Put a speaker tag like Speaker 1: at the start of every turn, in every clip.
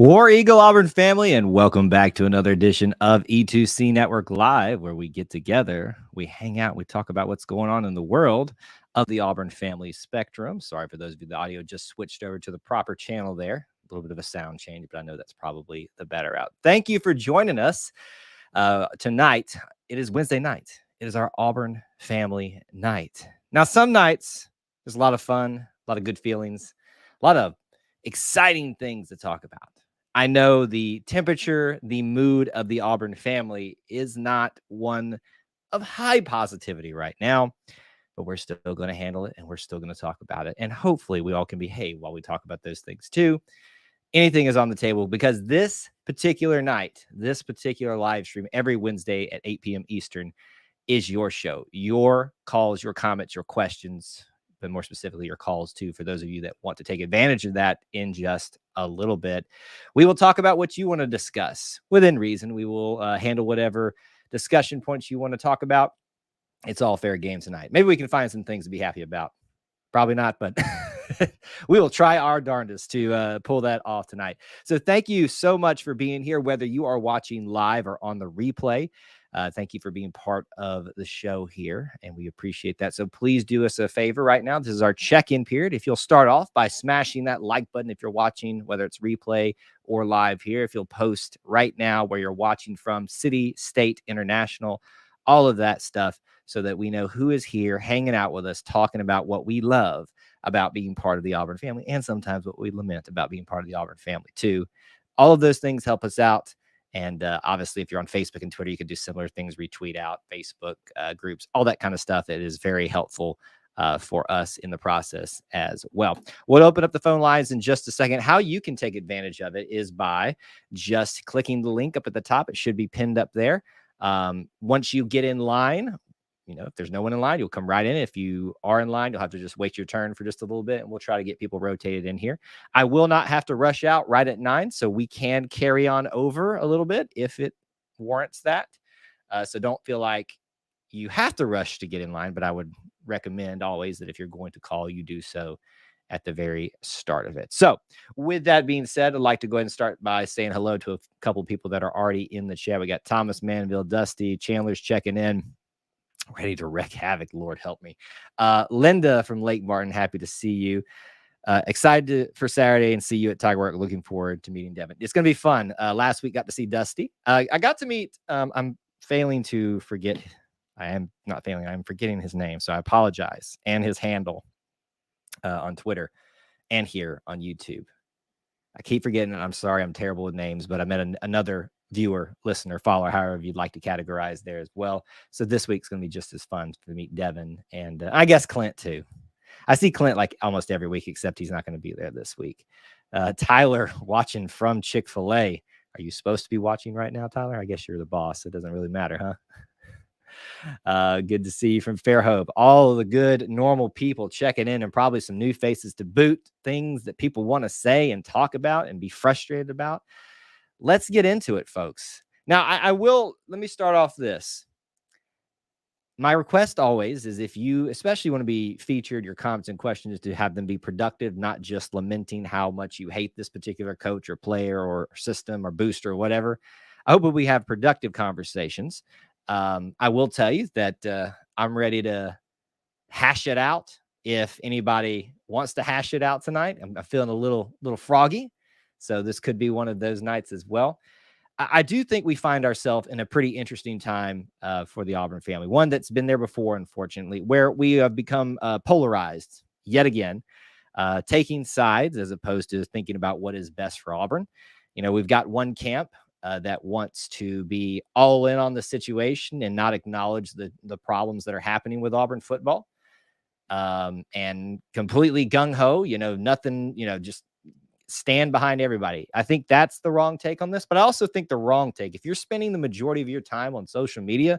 Speaker 1: War Eagle Auburn family, and welcome back to another edition of E2C Network Live, where we get together, we hang out, we talk about what's going on in the world of the Auburn family spectrum. Sorry for those of you, the audio just switched over to the proper channel there. A little bit of a sound change, but I know that's probably the better route. Thank you for joining us tonight. It is Wednesday night. It is our Auburn family night. Now, some nights, there's a lot of fun, a lot of good feelings, a lot of exciting things to talk about. I know the temperature, the mood of the Auburn family is not one of high positivity right now, but we're still going to handle it and we're still going to talk about it. And hopefully we all can behave while we talk about those things too. Anything is on the table because this particular night, this particular live stream every Wednesday at 8 p.m. Eastern is your show. Your calls, your comments, your questions, but more specifically your calls too, for those of you that want to take advantage of that in just a little bit. We will talk about what you want to discuss within reason. We will handle whatever discussion points you want to talk about. It's all fair game tonight. Maybe we can find some things to be happy about. Probably not, but we will try our darndest to pull that off tonight. So thank you so much for being here, whether you are watching live or on the replay. Thank you for being part of the show here, and we appreciate that. So please do us a favor right now. This is our check-in period. If you'll start off by smashing that like button if you're watching, whether it's replay or live here, if you'll post right now where you're watching from, city, state, international, all of that stuff, so that we know who is here hanging out with us, talking about what we love about being part of the Auburn family, and sometimes what we lament about being part of the Auburn family too. All of those things help us out. And obviously, if you're on Facebook and Twitter, you can do similar things, retweet out, Facebook groups, all that kind of stuff. It is very helpful for us in the process as well. We'll open up the phone lines in just a second. How you can take advantage of it is by just clicking the link up at the top. It should be pinned up there. Once you get in line, if there's no one in line, you'll come right in. If you are in line, you'll have to just wait your turn for just a little bit, and we'll try to get people rotated in here. I will not have to rush out right at 9, so we can carry on over a little bit if it warrants that. So don't feel like you have to rush to get in line, but I would recommend always that if you're going to call, you do so at the very start of it. So with that being said, I'd like to go ahead and start by saying hello to a couple of people that are already in the chat. We got Thomas Manville, Dusty, Chandler's checking in. Ready to wreak havoc, Lord help me. Linda from Lake Martin, happy to see you. Excited for Saturday and see you at Tiger Work. Looking forward to meeting Devin. It's going to be fun. Last week got to see Dusty. I got to meet, I'm failing to forget. I'm forgetting his name, so I apologize. And his handle on Twitter and here on YouTube. I keep forgetting it. I'm sorry. I'm terrible with names, but I met another viewer, listener, follower, however you'd like to categorize there as well. So this week's going to be just as fun to meet Devin and I guess Clint too. I see Clint like almost every week, except he's not going to be there this week. Tyler watching from Chick-fil-A. Are you supposed to be watching right now, Tyler? I guess you're the boss. It doesn't really matter, huh? Good to see you from Fairhope. All of the good, normal people checking in, and probably some new faces to boot, things that people want to say and talk about and be frustrated about. Let's get into it, folks. Now, let me start off this. My request always is, if you especially want to be featured, your comments and questions, to have them be productive, not just lamenting how much you hate this particular coach or player or system or booster or whatever. I hope that we have productive conversations. I will tell you that I'm ready to hash it out if anybody wants to hash it out tonight. I'm feeling a little froggy. So this could be one of those nights as well. I do think we find ourselves in a pretty interesting time for the Auburn family, one that's been there before, unfortunately, where we have become polarized yet again, taking sides as opposed to thinking about what is best for Auburn. We've got one camp that wants to be all in on the situation and not acknowledge the problems that are happening with Auburn football, and completely gung-ho, nothing, just stand behind everybody. I think that's the wrong take on this, but I also think the wrong take, if you're spending the majority of your time on social media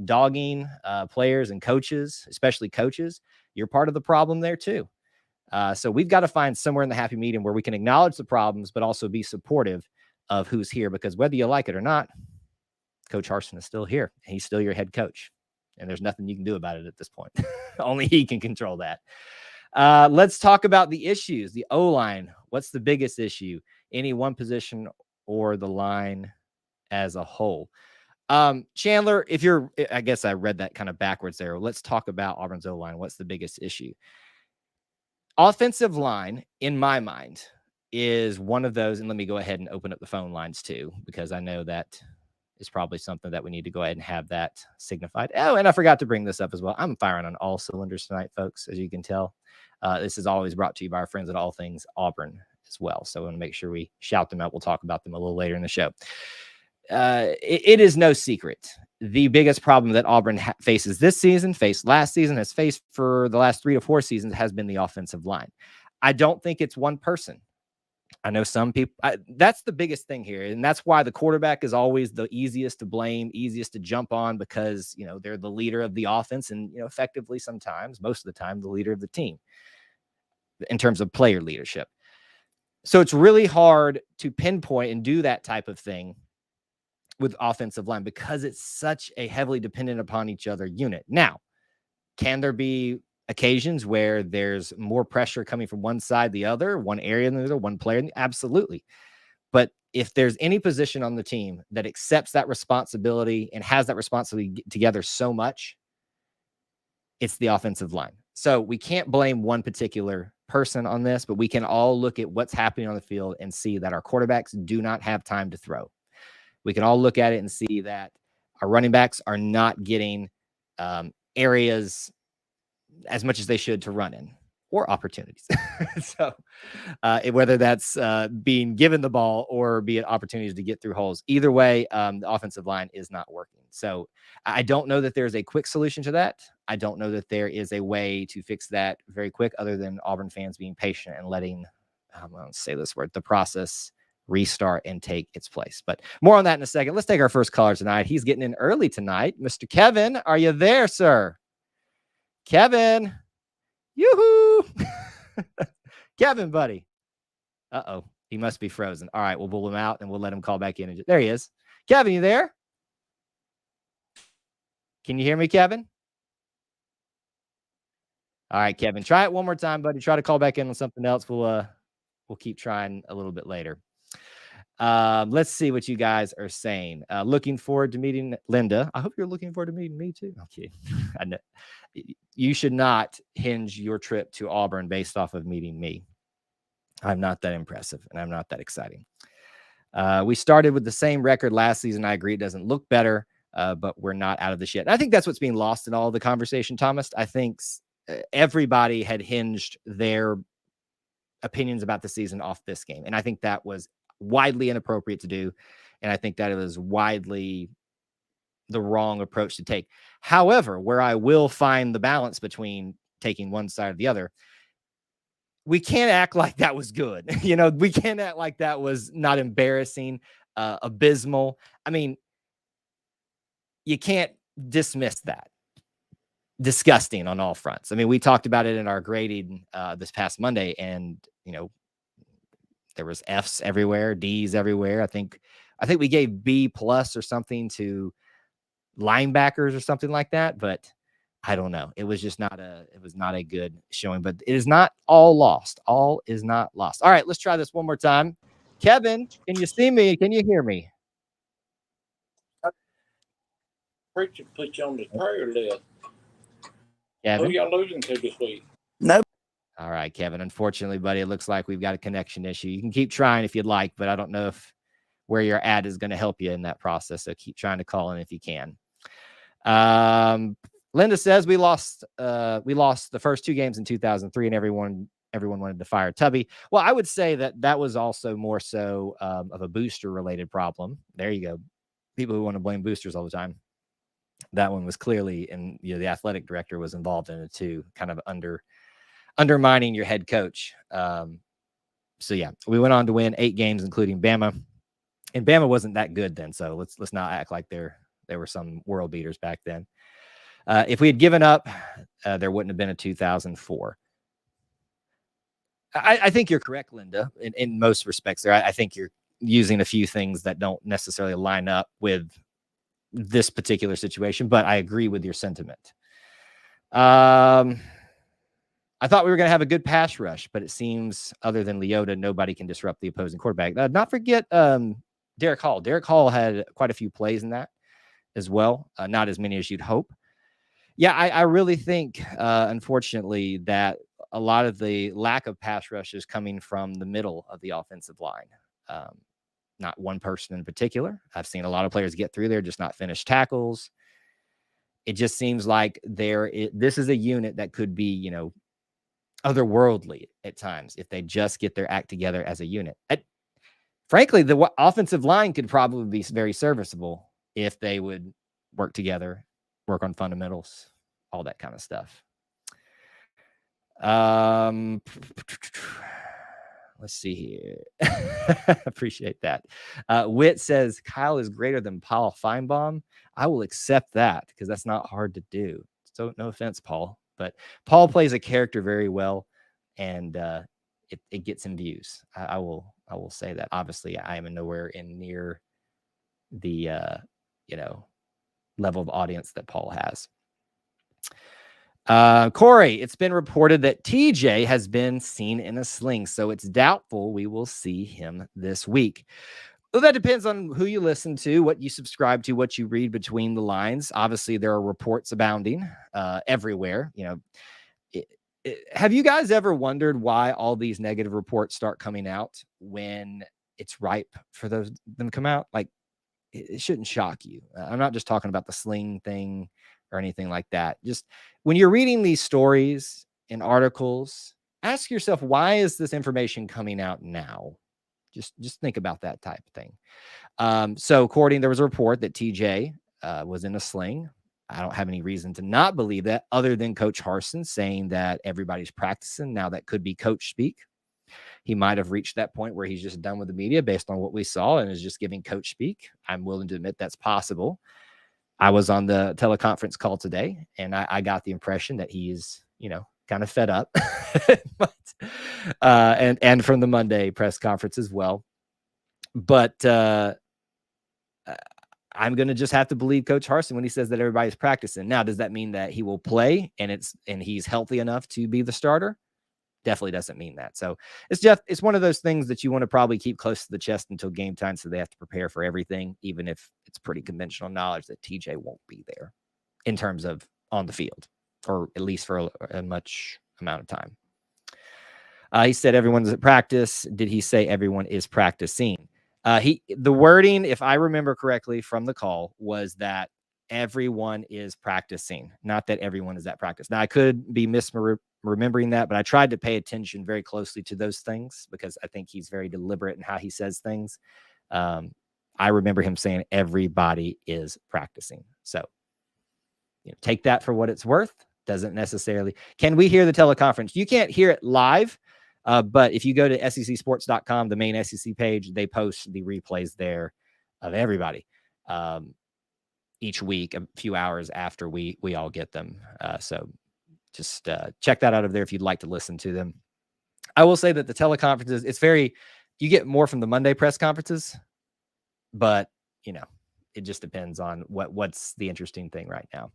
Speaker 1: dogging players and coaches, especially coaches, you're part of the problem there too. So we've got to find somewhere in the happy medium where we can acknowledge the problems, but also be supportive of who's here, because whether you like it or not, Coach Harsin is still here. He's still your head coach, and there's nothing you can do about it at this point. Only he can control that. Let's talk about the issues. The O-line. What's the biggest issue any one position or the line as a whole. Chandler, I guess I read that kind of backwards there. Let's talk about Auburn's O-line. What's the biggest issue? Offensive line, in my mind, is one of those, and let me go ahead and open up the phone lines too, because I know that is probably something that we need to go ahead and have that signified. Oh, and I forgot to bring this up as well. I'm firing on all cylinders tonight, folks, as you can tell. This is always brought to you by our friends at All Things Auburn as well. So I want to make sure we shout them out. We'll talk about them a little later in the show. It is no secret. The biggest problem that Auburn faces this season, faced last season, has faced for the last 3 to 4 seasons has been the offensive line. I don't think it's one person. I know some people, that's the biggest thing here. And that's why the quarterback is always the easiest to blame, easiest to jump on, because, they're the leader of the offense and, effectively sometimes, most of the time, the leader of the team in terms of player leadership. So it's really hard to pinpoint and do that type of thing with offensive line because it's such a heavily dependent upon each other unit. Now, can there be occasions where there's more pressure coming from one side, the other, one area than the other, one player? Absolutely. But if there's any position on the team that accepts that responsibility and has that responsibility together so much, it's the offensive line. So we can't blame one particular person on this, but we can all look at what's happening on the field and see that our quarterbacks do not have time to throw. We can all look at it and see that our running backs are not getting areas as much as they should to run in, or opportunities. So whether that's being given the ball or be it opportunities to get through holes, either way, the offensive line is not working. So I don't know that there's a quick solution to that. I don't know that there is a way to fix that very quick, other than Auburn fans being patient and letting, I'll say this word, the process restart and take its place. But more on that in a second. Let's take our first caller tonight. He's getting in early tonight. Mr. Kevin, are you there, sir? Kevin. Yoo-hoo. Kevin, buddy. Uh-oh. He must be frozen. All right, we'll pull him out and we'll let him call back in. There he is. Kevin, you there? Can you hear me, Kevin? All right, Kevin. Try it one more time, buddy. Try to call back in on something else. We'll keep trying a little bit later. Let's see what you guys are saying. Looking forward to meeting Linda. I hope you're looking forward to meeting me too. Okay. I know you should not hinge your trip to Auburn based off of meeting me. I'm not that impressive and I'm not that exciting. We started with the same record last season. I agree. It doesn't look better, but we're not out of this yet. And I think that's what's being lost in all the conversation, Thomas. I think everybody had hinged their opinions about the season off this game. And I think that was widely inappropriate to do. And I think that it was widely the wrong approach to take. However, where I will find the balance between taking one side or the other, we can't act like that was good. We can't act like that was not embarrassing, abysmal. I mean, you can't dismiss that. Disgusting on all fronts. I mean, we talked about it in our grading this past Monday, and there was F's everywhere, D's everywhere. I think we gave B+ or something to linebackers or something like that, but I don't know. It was just not a good showing, but it is not all lost. All is not lost. All right, let's try this one more time. Kevin, can you see me? Can you hear me?
Speaker 2: Preacher put you on the prayer list.
Speaker 1: Kevin?
Speaker 2: Who y'all losing to this week?
Speaker 3: Nope.
Speaker 1: All right, Kevin. Unfortunately, buddy, it looks like we've got a connection issue. You can keep trying if you'd like, but I don't know if where you're at is going to help you in that process. So keep trying to call in if you can. Linda says we lost the first 2 games in 2003, and everyone wanted to fire Tubby. Well, I would say that was also more so of a booster related problem. There you go. People who want to blame boosters all the time. That one was clearly, and the athletic director was involved in it too, kind of undermining your head coach. So yeah, we went on to win 8 games, including Bama, and Bama wasn't that good then. So let's not act like there were some world beaters back then. If we had given up, there wouldn't have been a 2004. I think you're correct, Linda, in most respects there. I think you're using a few things that don't necessarily line up with this particular situation, but I agree with your sentiment. I I thought we were going to have a good pass rush, but it seems other than Leota, nobody can disrupt the opposing quarterback. Not forget Derek Hall. Derek Hall had quite a few plays in that as well. Not as many as you'd hope. Yeah, I really think, unfortunately, that a lot of the lack of pass rush is coming from the middle of the offensive line. Not one person in particular. I've seen a lot of players get through there, just not finish tackles. It just seems like this is a unit that could be, otherworldly at times if they just get their act together as a unit. Frankly, the offensive line could probably be very serviceable if they would work together, work on fundamentals, all that kind of stuff. Let's see here. Appreciate that. Witt says Kyle is greater than Paul Feinbaum. I will accept that because that's not hard to do. So no offense, Paul, but Paul plays a character very well, and it gets him views. I will say that. Obviously, I am nowhere in near the level of audience that Paul has. Corey, it's been reported that TJ has been seen in a sling, so it's doubtful we will see him this week. Well, that depends on who you listen to, what you subscribe to, what you read between the lines. Obviously, there are reports abounding everywhere. Have you guys ever wondered why all these negative reports start coming out when it's ripe for them to come out? Like, it shouldn't shock you. I'm not just talking about the sling thing or anything like that. Just when you're reading these stories and articles, ask yourself, why is this information coming out now? Just think about that type of thing. So there was a report that TJ was in a sling. I don't have any reason to not believe that other than Coach Harsin saying that everybody's practicing. Now that could be coach speak. He might have reached that point where he's just done with the media based on what we saw and is just giving coach speak. I'm willing to admit that's possible. I was on the teleconference call today, and I got the impression that he is, kind of fed up, but, and from the Monday press conference as well. But I'm going to just have to believe Coach Harsin when he says that everybody's practicing. Now, does that mean that he will play and he's healthy enough to be the starter? Definitely doesn't mean that. So it's one of those things that you want to probably keep close to the chest until game time, so they have to prepare for everything, even if it's pretty conventional knowledge that TJ won't be there in terms of on the field, or at least for a much amount of time. He said everyone's at practice. Did he say everyone is practicing? The wording, if I remember correctly from the call, was that everyone is practicing, not that everyone is at practice. Now, I could be misremembering that, but I tried to pay attention very closely to those things because I think he's very deliberate in how he says things. I remember him saying everybody is practicing. So take that for what it's worth. Doesn't necessarily. Can we hear the teleconference? You can't hear it live, but if you go to secsports.com, the main SEC page, they post the replays there of everybody each week, a few hours after we all get them. So just check that out of there if you'd like to listen to them. I will say that the teleconferences, you get more from the Monday press conferences, but it just depends on what's the interesting thing right now.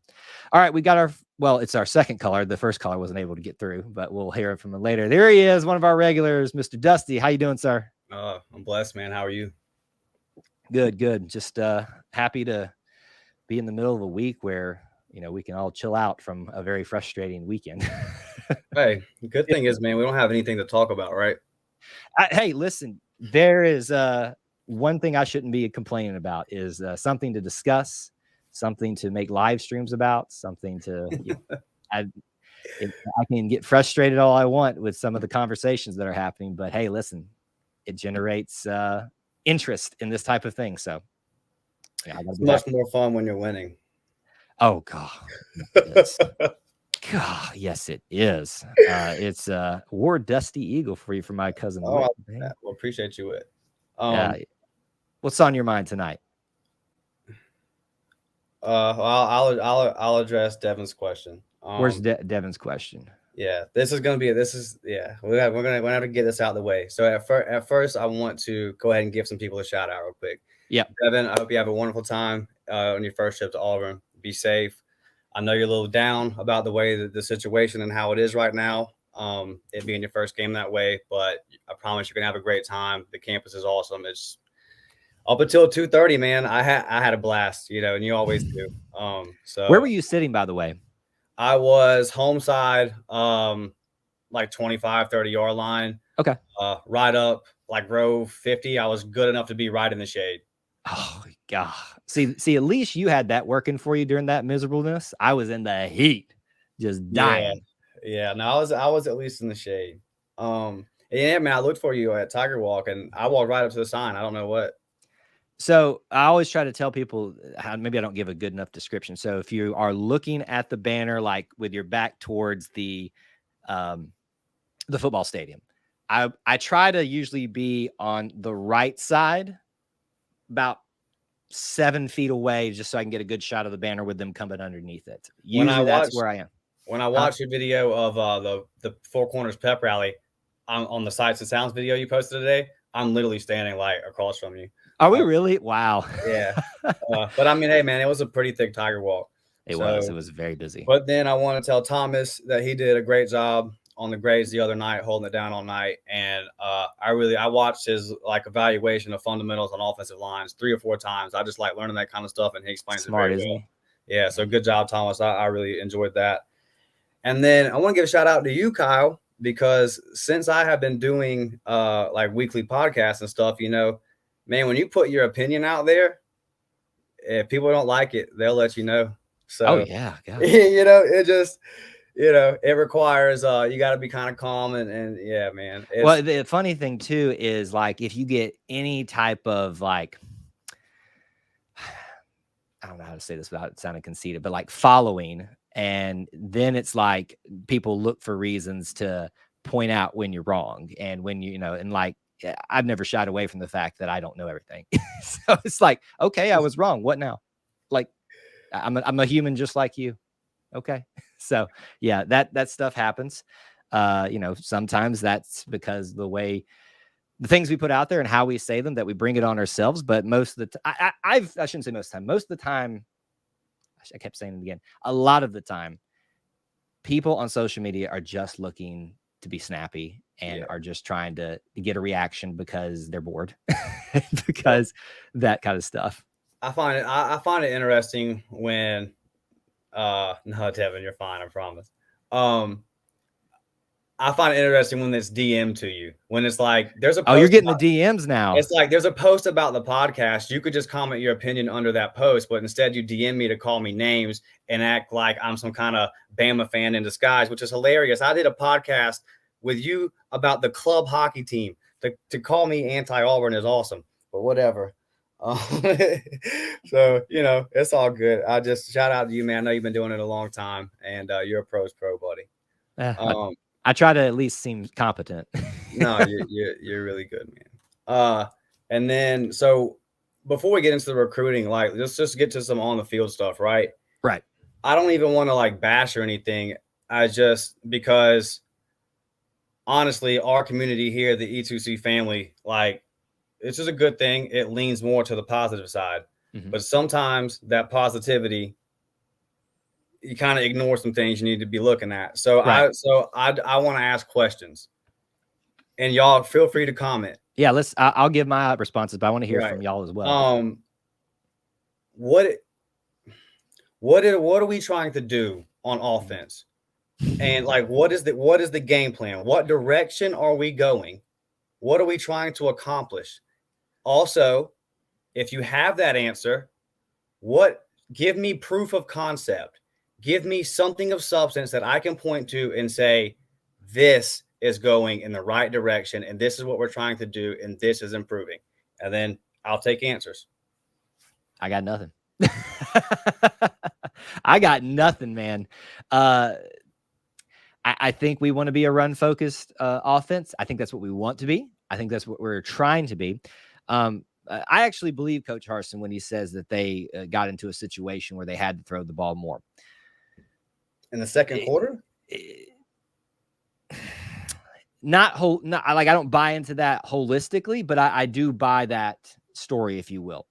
Speaker 1: All right, we got it's our second caller. The first caller wasn't able to get through, but we'll hear it from him later. There he is, one of our regulars, Mr. Dusty. How you doing, sir?
Speaker 3: I'm blessed, man. How are you?
Speaker 1: Good. Just happy to be in the middle of a week where we can all chill out from a very frustrating weekend.
Speaker 3: Hey, the good thing is, man, we don't have anything to talk about, right?
Speaker 1: Hey, listen, there is one thing I shouldn't be complaining about is something to discuss, something to make live streams about, something to I can get frustrated all I want with some of the conversations that are happening, but hey, listen, it generates interest in this type of thing. So
Speaker 3: it's much more fun when you're winning.
Speaker 1: Oh God. God, yes, it is. It's War Dusty Eagle for you from my cousin.
Speaker 3: Well, appreciate you, Whit.
Speaker 1: What's on your mind tonight?
Speaker 3: I'll address Devin's question.
Speaker 1: Where's Devin's question?
Speaker 3: Yeah, we're gonna have to get this out of the way. So at first, I want to go ahead and give some people a shout out real quick.
Speaker 1: Yeah,
Speaker 3: Devin, I hope you have a wonderful time on your first trip to Auburn. Be safe. I know you're a little down about the way that the situation and how it is right now. it being your first game that way, but I promise you're gonna have a great time. The campus is awesome. It's up until 2:30, man. I had a blast, and you always do. So
Speaker 1: where were you sitting, by the way?
Speaker 3: I was home side, like 25, 30-yard line.
Speaker 1: Okay.
Speaker 3: Right up like row 50. I was good enough to be right in the shade.
Speaker 1: Oh God. See, at least you had that working for you during that miserableness. I was in the heat, just dying.
Speaker 3: Yeah. No, I was at least in the shade. Yeah, man, I looked for you at Tiger Walk and I walked right up to the sign. I don't know what.
Speaker 1: So I always try to tell people maybe I don't give a good enough description. So if you are looking at the banner, like with your back towards the football stadium, I try to usually be on the right side, about 7 feet away, just so I can get a good shot of the banner with them coming underneath it. Usually that's where I am.
Speaker 3: When I watched your video of the Four Corners pep rally on the Sights and Sounds video you posted today, I'm literally standing like across from you.
Speaker 1: Are we really? Wow.
Speaker 3: Yeah. But I mean, hey, man, it was a pretty thick Tiger Walk.
Speaker 1: It was very busy.
Speaker 3: But then I want to tell Thomas that he did a great job on the grades the other night, holding it down all night. And I watched his like evaluation of fundamentals on offensive lines 3 or 4 times. I just like learning that kind of stuff, and he explains it very well. Yeah, so good job, Thomas. I really enjoyed that. And then I want to give a shout out to you, Kyle, because since I have been doing like weekly podcasts and stuff, man, when you put your opinion out there, if people don't like it, they'll let you know. So,
Speaker 1: yeah.
Speaker 3: It just, it requires, you got to be kind of calm and yeah, man.
Speaker 1: Well, the funny thing too is like, if you get any type of like, I don't know how to say this without sounding conceited, but like following, and then it's like people look for reasons to point out when you're wrong. And when and like, I've never shied away from the fact that I don't know everything. So it's like, okay, I was wrong. What now? Like, I'm a human just like you. Okay. So yeah, that stuff happens. Sometimes that's because the things we put out there and how we say them, that we bring it on ourselves. But most of the time, I shouldn't say most of the time. Most of the time, I kept saying it again. A lot of the time, people on social media are just looking to be snappy and are just trying to get a reaction because they're bored, because that kind of stuff.
Speaker 3: I find it interesting when, no, Devin, you're fine. I promise. I find it interesting when it's DM to you, when it's like, there's a post
Speaker 1: you're getting the DMs now.
Speaker 3: It's like, there's a post about the podcast. You could just comment your opinion under that post, but instead you DM me to call me names and act like I'm some kind of Bama fan in disguise, which is hilarious. I did a podcast with you about the club hockey team. To call me anti-Auburn is awesome, but whatever. So, it's all good. I just shout out to you, man. I know you've been doing it a long time, and you're a pro's pro, buddy.
Speaker 1: I try to at least seem competent.
Speaker 3: No, you're really good, man. And then, so before we get into the recruiting, like, let's just get to some on the field stuff, right?
Speaker 1: Right.
Speaker 3: I don't even want to like bash or anything. Because honestly, our community here, the E2C family, like, it's just a good thing. It leans more to the positive side, but sometimes that positivity, you kind of ignore some things you need to be looking at. So right. I want to ask questions, and y'all feel free to comment.
Speaker 1: Yeah, I'll give my responses, but I want to hear from y'all as well.
Speaker 3: What are we trying to do on offense? And like, what is the game plan? What direction are we going? What are we trying to accomplish? Also, if you have that answer, give me proof of concept. Give me something of substance that I can point to and say, this is going in the right direction, and this is what we're trying to do, and this is improving. And then I'll take answers.
Speaker 1: I got nothing. I got nothing, man. I think we want to be a run-focused offense. I think that's what we want to be. I think that's what we're trying to be. I actually believe Coach Harsin when he says that they got into a situation where they had to throw the ball more.
Speaker 3: In the second quarter?
Speaker 1: Not like, I don't buy into that holistically, but I do buy that story, if you will.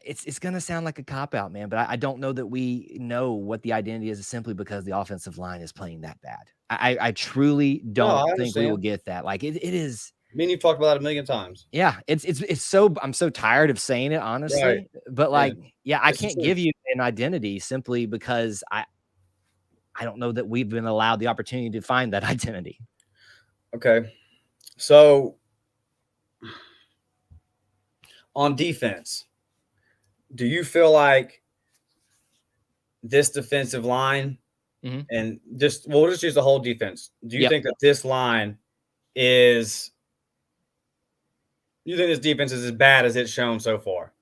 Speaker 1: it's going to sound like a cop-out, man, but I don't know that we know what the identity is simply because the offensive line is playing that bad. I truly don't think we will get that. Like, it is.
Speaker 3: I mean, you've talked about it a million times.
Speaker 1: Yeah, it's so I'm so tired of saying it, honestly.
Speaker 3: Right.
Speaker 1: But like, I
Speaker 3: It's
Speaker 1: can't
Speaker 3: true.
Speaker 1: give you an identity simply because I don't know that we've been allowed the opportunity to find that identity.
Speaker 3: Okay. So on defense, do you feel like this defensive line and we'll just use the whole defense? Do you think that this line is, you think this defense is as bad as it's shown so far?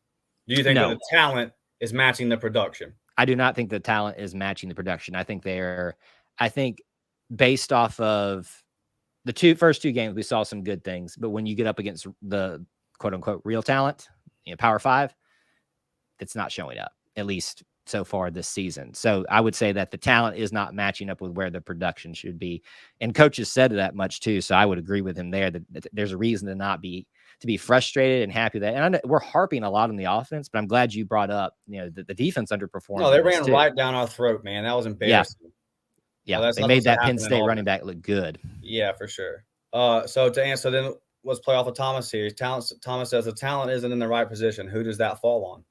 Speaker 3: Do you think that the talent is matching the production?
Speaker 1: I do not think the talent is matching the production. I think based off of the first two games, we saw some good things, but when you get up against the quote unquote real talent, Power 5, it's not showing up, at least so far this season. So I would say that the talent is not matching up with where the production should be. And coaches said that much too. So I would agree with him there that there's a reason to be frustrated and happy that, and we're harping a lot on the offense, but I'm glad you brought up, the defense underperformed.
Speaker 3: No, they ran right down our throat, man. That was embarrassing.
Speaker 1: Yeah. They made that Penn State running back look good.
Speaker 3: Yeah, for sure. So to answer, then let's play off of Thomas here. Thomas says the talent isn't in the right position. Who does that fall on?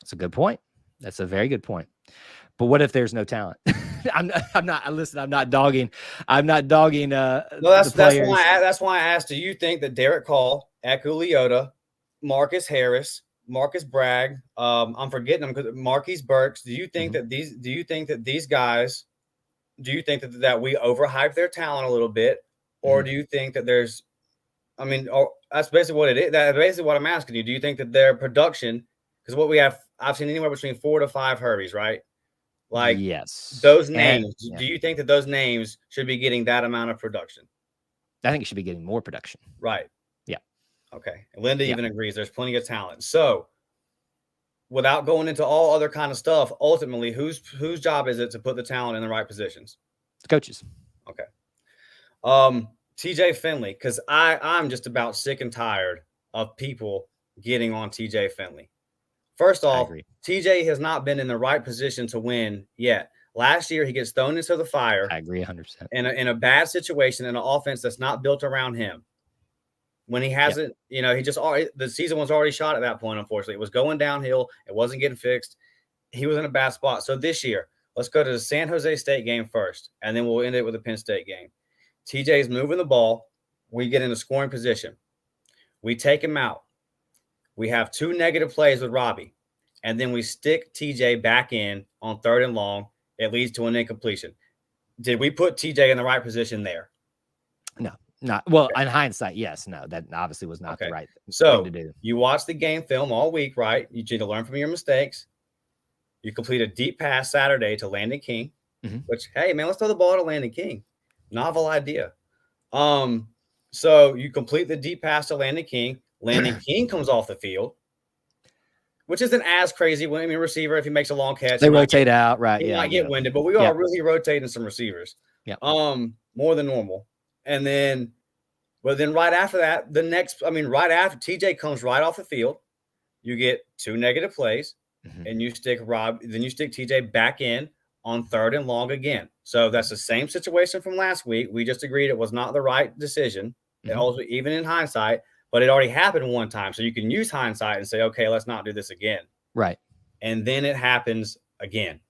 Speaker 3: That's
Speaker 1: a good point. That's a very good point. But what if there's no talent? I'm not dogging. No,
Speaker 3: that's why I asked. Do you think that Derek Hall, Eku Leota, Marcus Harris, Marcus Bragg, I'm forgetting them because Marquise Burks. Do you think that these guys? Do you think that we overhype their talent a little bit, or do you think that there's? I mean, that's basically what it is. That's basically what I'm asking you. Do you think that their production? Because what we have, I've seen anywhere between 4 to 5 Herbies, right? Like,
Speaker 1: yes,
Speaker 3: those names. Do you think that those names should be getting that amount of production?
Speaker 1: I think it should be getting more production.
Speaker 3: Right.
Speaker 1: Yeah.
Speaker 3: Okay. And Linda even agrees. There's plenty of talent. So, without going into all other kind of stuff, ultimately, whose job is it to put the talent in the right positions?
Speaker 1: The coaches.
Speaker 3: Okay. TJ Finley, because I'm just about sick and tired of people getting on TJ Finley. First off, TJ has not been in the right position to win yet. Last year, he gets thrown into the fire.
Speaker 1: I agree 100%.
Speaker 3: In a bad situation, in an offense that's not built around him. When he hasn't, the season was already shot at that point, unfortunately. It was going downhill. It wasn't getting fixed. He was in a bad spot. So this year, let's go to the San Jose State game first, and then we'll end it with the Penn State game. TJ's moving the ball. We get in a scoring position. We take him out. We have 2 negative plays with Robbie, and then we stick TJ back in on 3rd and long. It leads to an incompletion. Did we put TJ in the right position there?
Speaker 1: No, not well. In hindsight, yes. No, that obviously was not the right thing to do.
Speaker 3: You watch the game film all week, right? You need to learn from your mistakes. You complete a deep pass Saturday to Landon King, which, hey, man, let's throw the ball to Landon King. Novel idea. So you complete the deep pass to Landon King. Landon King comes off the field, which isn't as crazy when receiver, if he makes a long catch.
Speaker 1: They rotate out, right?
Speaker 3: He might get winded, but we are really rotating some receivers.
Speaker 1: Yeah.
Speaker 3: More than normal. And then, right after that, right after TJ comes right off the field, you get 2 negative plays, and you stick TJ back in on 3rd and long again. So that's the same situation from last week. We just agreed it was not the right decision, also, even in hindsight. But it already happened one time. So you can use hindsight and say, okay, let's not do this again.
Speaker 1: Right.
Speaker 3: And then it happens again.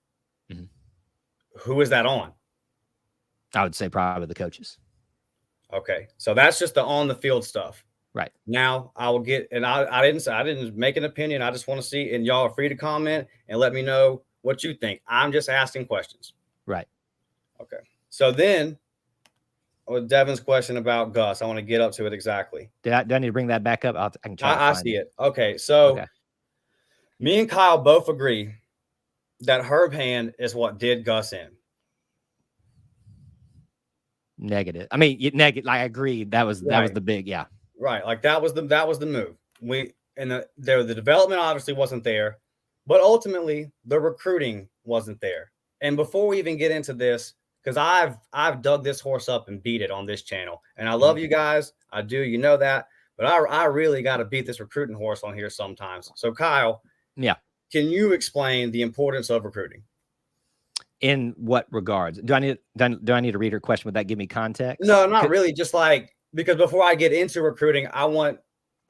Speaker 3: Who is that on?
Speaker 1: I would say probably the coaches.
Speaker 3: Okay. So that's just the on the field stuff.
Speaker 1: Right.
Speaker 3: Now I will get, and I didn't make an opinion. I just want to see, and y'all are free to comment and let me know what you think. I'm just asking questions.
Speaker 1: Right.
Speaker 3: Okay. So then, with Devin's question about Gus, I want to get up to it exactly.
Speaker 1: Do I need to bring that back up? I can try.
Speaker 3: I see it. Okay, so me and Kyle both agree that Herb Hand is what did Gus in.
Speaker 1: Negative. I mean, negative. I agree. That was the big
Speaker 3: Right. Like that was the move. The development obviously wasn't there, but ultimately the recruiting wasn't there. And before we even get into this, because I've dug this horse up and beat it on this channel. And I love you guys. I do. You know that. but I really got to beat this recruiting horse on here sometimes. So Kyle,
Speaker 1: Yeah.
Speaker 3: can you explain the importance of recruiting?
Speaker 1: In what regards? Do I need to read her question? Would that give me context?
Speaker 3: No, not really. Just like, because before I get into recruiting, I wanted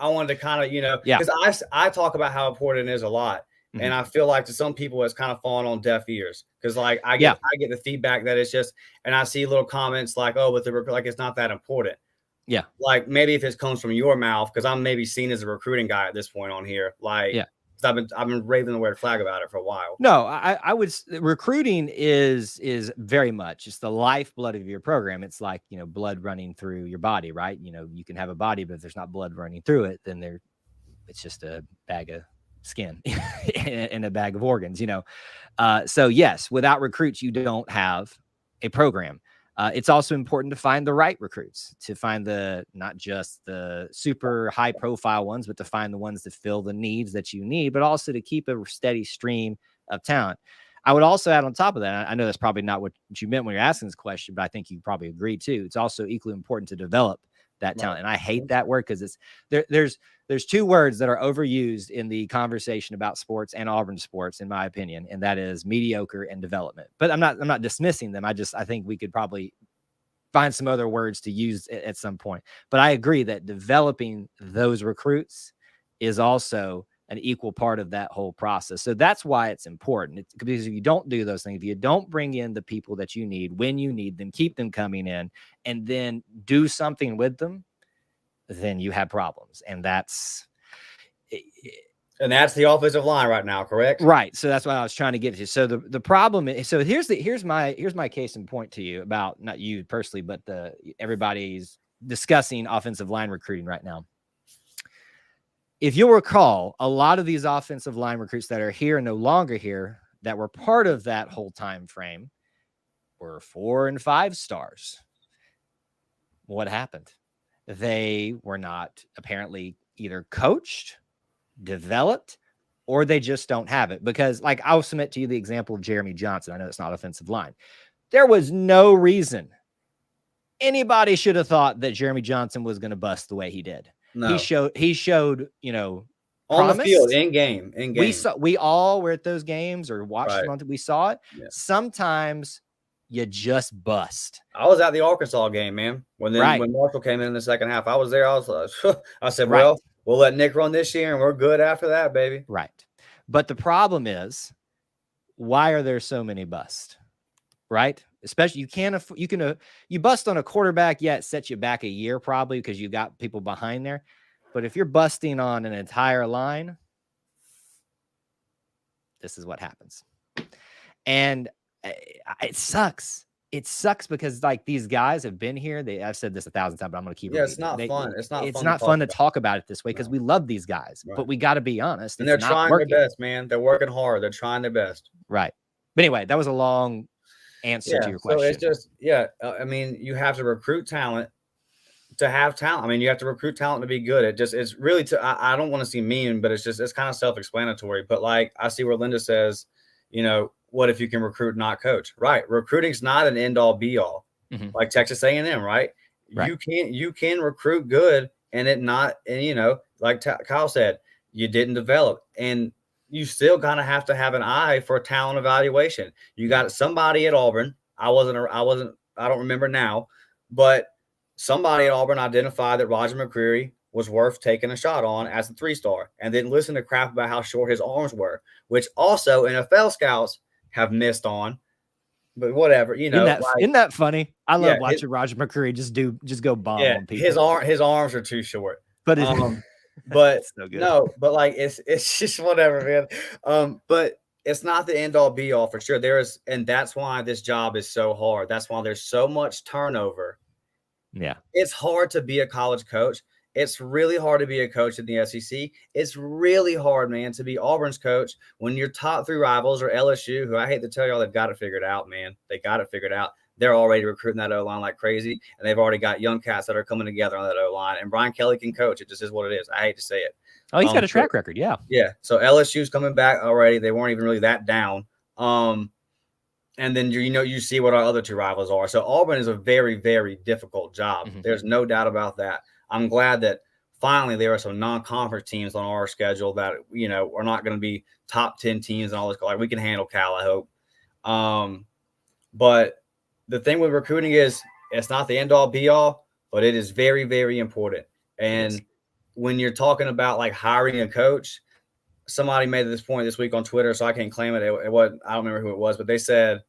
Speaker 3: to kind of, because I talk about how important it is a lot.
Speaker 1: Mhm.
Speaker 3: And I feel like to some people it's kind of fallen on deaf ears, because like I get the feedback that it's just, and I see little comments like, oh, but like it's not that important.
Speaker 1: Yeah.
Speaker 3: Like maybe if it comes from your mouth, because I'm maybe seen as a recruiting guy at this point on here. Like, I've been raving the red flag about it for a while.
Speaker 1: No, I would. Recruiting is very much, it's the lifeblood of your program. It's like, blood running through your body, right? You can have a body, but if there's not blood running through it, then it's just a bag of skin and a bag of organs, So yes, without recruits, you don't have a program. It's also important to find the right recruits, to find not just the super high profile ones, but to find the ones that fill the needs that you need, but also to keep a steady stream of talent. I would also add on top of that, I know that's probably not what you meant when you're asking this question, but I think you probably agree too. It's also equally important to develop that talent. And I hate that word, because there's two words that are overused in the conversation about sports and Auburn sports, in my opinion, and that is mediocre and development. But I'm not dismissing them. I think we could probably find some other words to use at some point. But I agree that developing those recruits is also an equal part of that whole process. So that's why it's important. It's because if you don't do those things, if you don't bring in the people that you need when you need them, keep them coming in, and then do something with them, then you have problems. And that's
Speaker 3: the offensive line right now, correct?
Speaker 1: Right. So that's what I was trying to get to. So the problem is, so here's my case in point to you about, not you personally, but everybody's discussing offensive line recruiting right now. If you'll recall, a lot of these offensive line recruits that are here and no longer here, that were part of that whole time frame, were 4 and 5 stars. What happened? They were not apparently either coached, developed, or they just don't have it. Because, like, I'll submit to you the example of Jeremy Johnson. I know it's not offensive line. There was no reason anybody should have thought that Jeremy Johnson was going to bust the way he did. No. He showed,
Speaker 3: on the field, in game.
Speaker 1: We all were at those games or watched them. We saw it. Yeah. Sometimes you just bust.
Speaker 3: I was at the Arkansas game, man. When Marshall came in the second half, I was there. I was like, I said, well, we'll let Nick run this year and we're good after that, baby.
Speaker 1: Right. But the problem is, why are there so many busts? Right. Especially you bust on a quarterback. Yeah, it sets you back a year probably because you got people behind there. But if you're busting on an entire line, this is what happens. And it sucks. It sucks because, like, these guys have been here. I've said this 1,000 times, but I'm going to keep it.
Speaker 3: It's not fun. It's
Speaker 1: not fun to talk about it this way because we love these guys, but we got to be honest.
Speaker 3: And they're trying their best, man. They're working hard. They're trying their best.
Speaker 1: Right. But anyway, that was a long answer to your question.
Speaker 3: So it's just, I mean, you have to recruit talent to have talent. I mean, you have to recruit talent to be good. It's really, I don't want to see mean, but it's kind of self-explanatory. But like, I see where Linda says, what if you can recruit, not coach? Right. Recruiting's not an end all be all. Mm-hmm. Like Texas A&M, right? You can recruit good and like Kyle said, you didn't develop, and you still kind of have to have an eye for talent evaluation. You got somebody at Auburn. I don't remember now, but somebody at Auburn identified that Roger McCreary was worth taking a shot on as a 3-star, and then listen to crap about how short his arms were, which also NFL scouts have missed on. But whatever,
Speaker 1: isn't that funny? I love watching Roger McCreary just go bomb on people.
Speaker 3: His arms are too short.
Speaker 1: But
Speaker 3: but no, but like it's just whatever, man. But it's not the end all be all for sure. And that's why this job is so hard. That's why there's so much turnover.
Speaker 1: Yeah,
Speaker 3: it's hard to be a college coach. It's really hard to be a coach in the SEC. It's really hard, man, to be Auburn's coach when your top 3 rivals are LSU, who I hate to tell y'all, they've got it figured out, man. They got it figured out. They're already recruiting that O-line like crazy, and they've already got young cats that are coming together on that O-line. And Brian Kelly can coach. It just is what it is. I hate to say it.
Speaker 1: Oh, he's got a track record, yeah.
Speaker 3: Yeah, so LSU's coming back already. They weren't even really that down. And then you see what our other 2 rivals are. So Auburn is a very, very difficult job. Mm-hmm. There's no doubt about that. I'm glad that finally there are some non-conference teams on our schedule that, you know, are not going to be top 10 teams and all this. Like, we can handle Cal, I hope. But the thing with recruiting is it's not the end all be all, but it is very, very important. And when you're talking about like hiring a coach, somebody made this point this week on Twitter, so I can't claim it. It wasn't, I don't remember who it was, but they said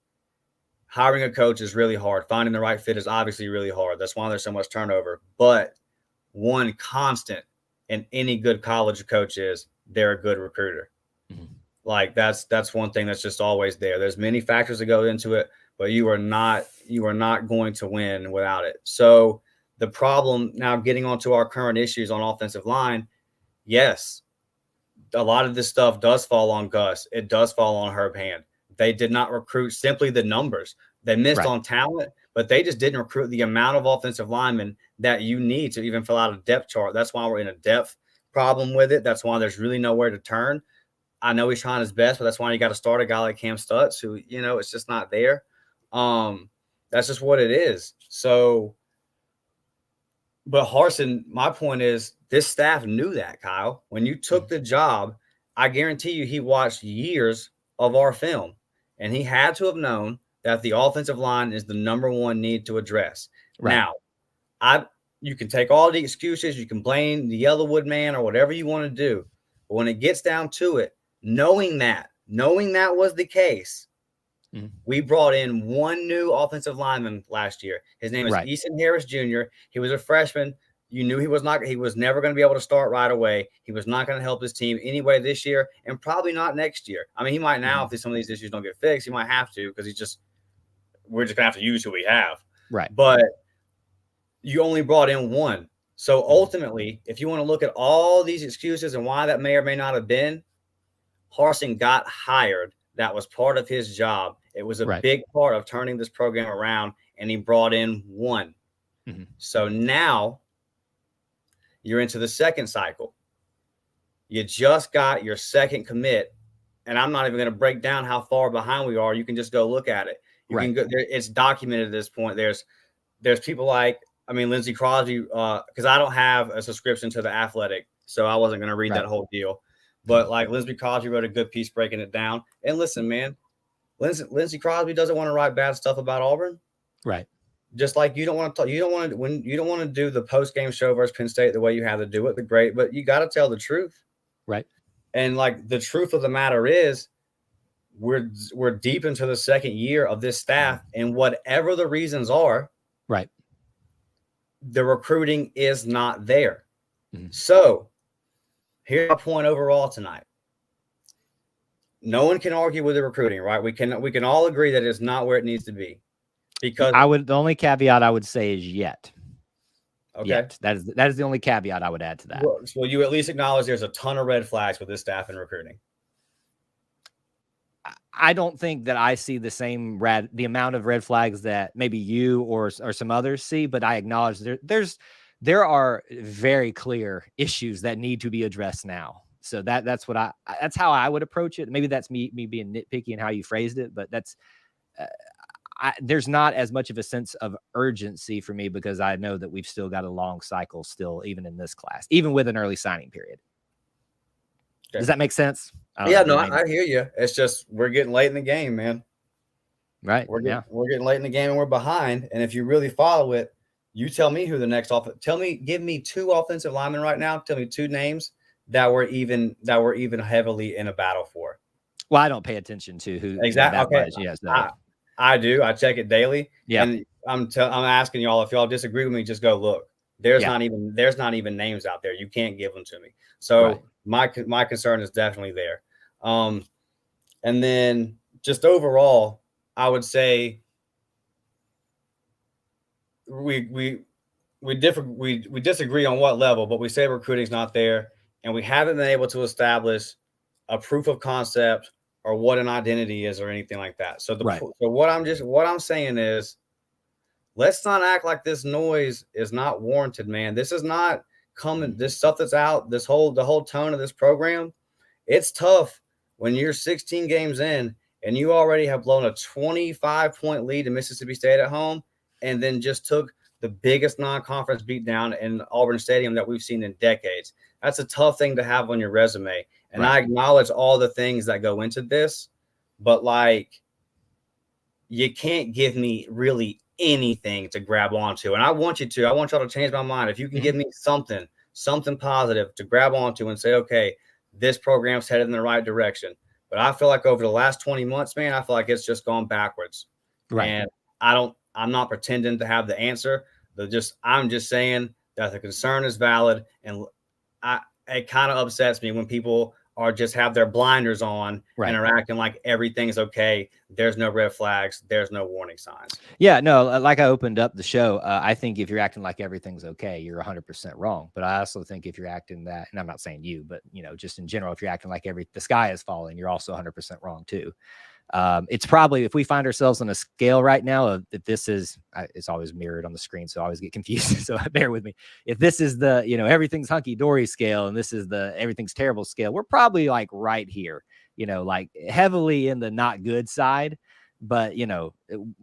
Speaker 3: hiring a coach is really hard. Finding the right fit is obviously really hard. That's why there's so much turnover. But one constant in any good college coach is they're a good recruiter. Mm-hmm. Like that's one thing that's just always there. There's many factors that go into it, but you are not going to win without it. So the problem now, getting onto our current issues on offensive line, yes, a lot of this stuff does fall on Gus. It does fall on Herb Hand. They did not recruit simply the numbers. They missed on talent, but they just didn't recruit the amount of offensive linemen that you need to even fill out a depth chart. That's why we're in a depth problem with it. That's why there's really nowhere to turn. I know he's trying his best, but that's why you got to start a guy like Cam Stutz, who, you know, it's just not there. That's just what it is. So, but Harsin, my point is, this staff knew that, Kyle. When you took the job, I guarantee you he watched years of our film, and he had to have known that the offensive line is the number one need to address. Right. Now, you can take all the excuses, you can blame the Yellowwood man or whatever you want to do, but when it gets down to it, knowing that was the case, we brought in one new offensive lineman last year. His name is Easton Harris Jr. He was a freshman. You knew he was never going to be able to start right away. He was not going to help his team anyway this year, and probably not next year. I mean, he might now, if some of these issues don't get fixed, he might have to, because we're just going to have to use who we have. Right. But you only brought in one. So ultimately, if you want to look at all these excuses and why that may or may not have been, Harsin got hired. That was part of his job. It was a big part of turning this program around, and he brought in one. Mm-hmm. So now you're into the second cycle. You just got your second commit, and I'm not even going to break down how far behind we are. You can just go look at it. You can go there. It's documented at this point. There's people like, Lindsey Crosby, because I don't have a subscription to The Athletic, so I wasn't going to read that whole deal. But like Lindsey Crosby wrote a good piece breaking it down. And listen, man, Lindsey Crosby doesn't want to write bad stuff about Auburn. Right. Just like you don't want to do the post-game show versus Penn State the way you have to do it, but you got to tell the truth. Right. And like the truth of the matter is, we're deep into the second year of this staff, and whatever the reasons are, right, the recruiting is not there. Mm-hmm. So here's my point overall tonight. No one can argue with the recruiting, right? We can all agree that it's not where it needs to be. Because
Speaker 1: the only caveat I would say is yet. Okay. Yet. That is the only caveat I would add to that.
Speaker 3: Well, you at least acknowledge there's a ton of red flags with this staff and recruiting.
Speaker 1: I don't think that I see the amount of red flags that maybe you or some others see, but I acknowledge there are very clear issues that need to be addressed now. So that's how I would approach it. Maybe that's me being nitpicky in how you phrased it, but that's there's not as much of a sense of urgency for me, because I know that we've still got a long cycle still, even in this class, even with an early signing period. Okay. Does that make sense?
Speaker 3: I hear you. It's just we're getting late in the game, man. Right. We're getting late in the game and we're behind. And if you really follow it, you tell me who the next give me two offensive linemen right now. Tell me two names that we're even heavily in a battle for.
Speaker 1: Well, I don't pay attention to who
Speaker 3: exactly. Okay.
Speaker 1: Yes,
Speaker 3: I do. I check it daily. Yeah. And I'm asking y'all, if y'all disagree with me, just go look. There's not even names out there. You can't give them to me. So my concern is definitely there. And then just overall, I would say we disagree on what level, but we say recruiting's not there, and we haven't been able to establish a proof of concept or what an identity is or anything like that. So what I'm saying is, let's not act like this noise is not warranted, man. This is not coming. This stuff that's out, the whole tone of this program, it's tough when you're 16 games in and you already have blown a 25-point lead to Mississippi State at home, and then just took the biggest non-conference beatdown in Auburn Stadium that we've seen in decades. That's a tough thing to have on your resume. And I acknowledge all the things that go into this, but like, you can't give me really anything to grab onto. And I want y'all to change my mind. If you can give me something positive to grab onto and say, okay, this program's headed in the right direction. But I feel like over the last 20 months, man, I feel like it's just gone backwards.
Speaker 1: Right.
Speaker 3: And I'm not pretending to have the answer. I'm just saying that the concern is valid. And it kind of upsets me when people are just have their blinders on and are acting like everything's okay. There's no red flags. There's no warning signs.
Speaker 1: Yeah, no, like I opened up the show, I think if you're acting like everything's okay, you're 100% wrong. But I also think if you're acting that, and I'm not saying you, but just in general, if you're acting like the sky is falling, you're also 100% wrong too. It's probably, if we find ourselves on a scale right now that this is, it's always mirrored on the screen, so I always get confused. So bear with me. If this is the, everything's hunky dory scale, and this is the everything's terrible scale, we're probably like right here, like heavily in the not good side. But,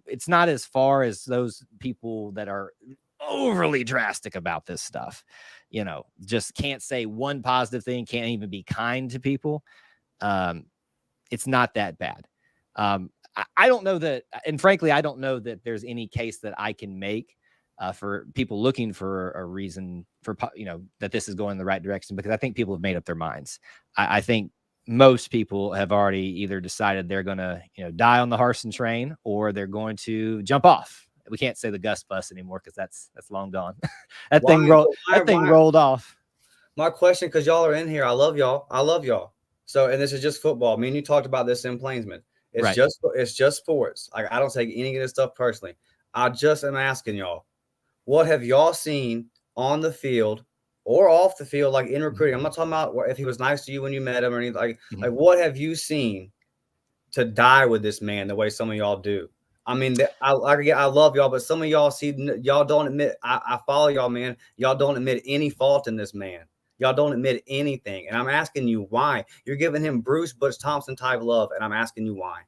Speaker 1: it's not as far as those people that are overly drastic about this stuff, just can't say one positive thing, can't even be kind to people. It's not that bad. I don't know that, and frankly, I don't know that there's any case that I can make for people looking for a reason for, that this is going in the right direction, because I think people have made up their minds. I think most people have already either decided they're going to, die on the Harsin train, or they're going to jump off. We can't say the Gus bus anymore because that's long gone. That thing rolled off.
Speaker 3: My question, because y'all are in here, I love y'all. So, and this is just football. Me and you talked about this in Plainsman. It's just sports. Like, I don't take any of this stuff personally. I just am asking y'all, what have y'all seen on the field or off the field, like in recruiting? I'm not talking about if he was nice to you when you met him or anything. Like what have you seen to die with this man the way some of y'all do? I mean, I love y'all, but some of y'all y'all don't admit. I follow y'all, man. Y'all don't admit any fault in this man. Y'all don't admit anything. And I'm asking you why. You're giving him Bruce Butch Thompson type love, and I'm asking you why.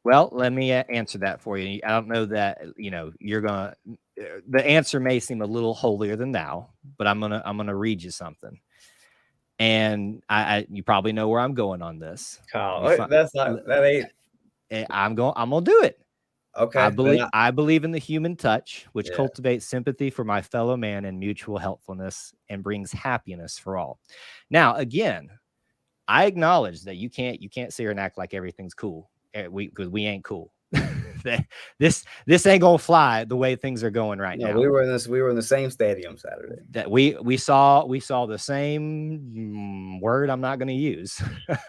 Speaker 1: Well, let me answer that for you. I don't know that, you're going to, the answer may seem a little holier than thou, but I'm going to read you something. And you probably know where I'm going on this.
Speaker 3: Kyle, that ain't.
Speaker 1: I'm going to do it.
Speaker 3: Okay.
Speaker 1: I believe in the human touch, which cultivates sympathy for my fellow man and mutual helpfulness, and brings happiness for all. Now, again, I acknowledge that you can't sit here and act like everything's cool. Because we ain't cool. This ain't gonna fly the way things are going right now.
Speaker 3: We were in the same stadium Saturday.
Speaker 1: That we saw the same word I'm not gonna use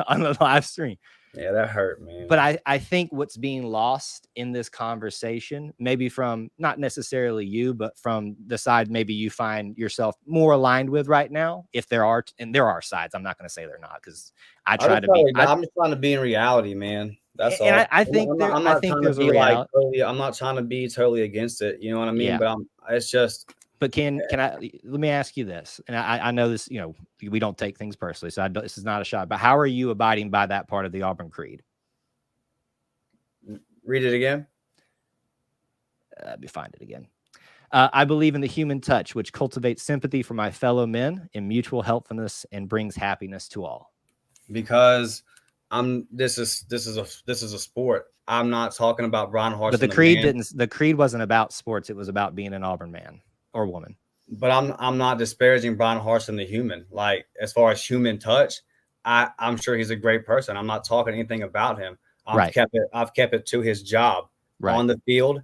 Speaker 1: on the live stream.
Speaker 3: Yeah, that hurt, man.
Speaker 1: But I think what's being lost in this conversation, maybe from not necessarily you, but from the side maybe you find yourself more aligned with right now, if there are, and there are sides, I'm not going to say they're not, because I'm
Speaker 3: just trying to be in reality, man. That's all.
Speaker 1: And I think
Speaker 3: I'm not trying to be totally against it. You know what I mean?
Speaker 1: Yeah.
Speaker 3: But it's just.
Speaker 1: But let me ask you this, and I know this, we don't take things personally, so this is not a shot, but how are you abiding by that part of the Auburn Creed?
Speaker 3: Read it again.
Speaker 1: Let me find it again. I believe in the human touch, which cultivates sympathy for my fellow men and mutual helpfulness, and brings happiness to all.
Speaker 3: Because this is a sport. I'm not talking about Brian Harsin.
Speaker 1: But the creed wasn't about sports. It was about being an Auburn man or woman.
Speaker 3: But I'm not disparaging Brian Harsin, the human. Like, as far as human touch, I'm sure he's a great person. I'm not talking anything about him. I've kept it to his job on the field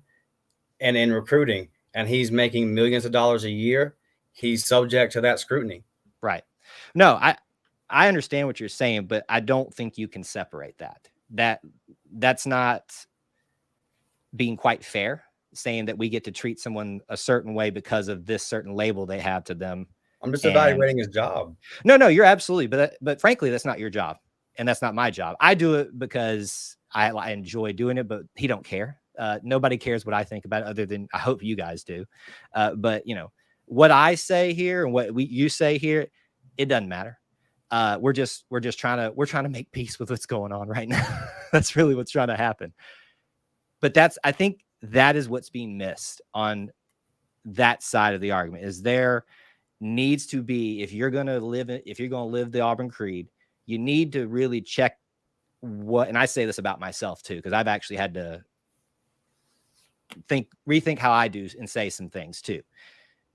Speaker 3: and in recruiting, and he's making millions of dollars a year. He's subject to that scrutiny.
Speaker 1: Right. No, I understand what you're saying, but I don't think you can separate that. That's not being quite fair, saying that we get to treat someone a certain way because of this certain label they have to them.
Speaker 3: I'm just evaluating his job.
Speaker 1: No, you're absolutely. But frankly, that's not your job. And that's not my job. I do it because I enjoy doing it, but he don't care. Nobody cares what I think about it, other than I hope you guys do. But what I say here and what you say here, it doesn't matter. We're just trying to make peace with what's going on right now. That's really what's trying to happen. But I think that is what's being missed on that side of the argument. Is there needs to be, if you're going to live the Auburn Creed, you need to really check what, and I say this about myself too, because I've actually had to rethink how I do and say some things too.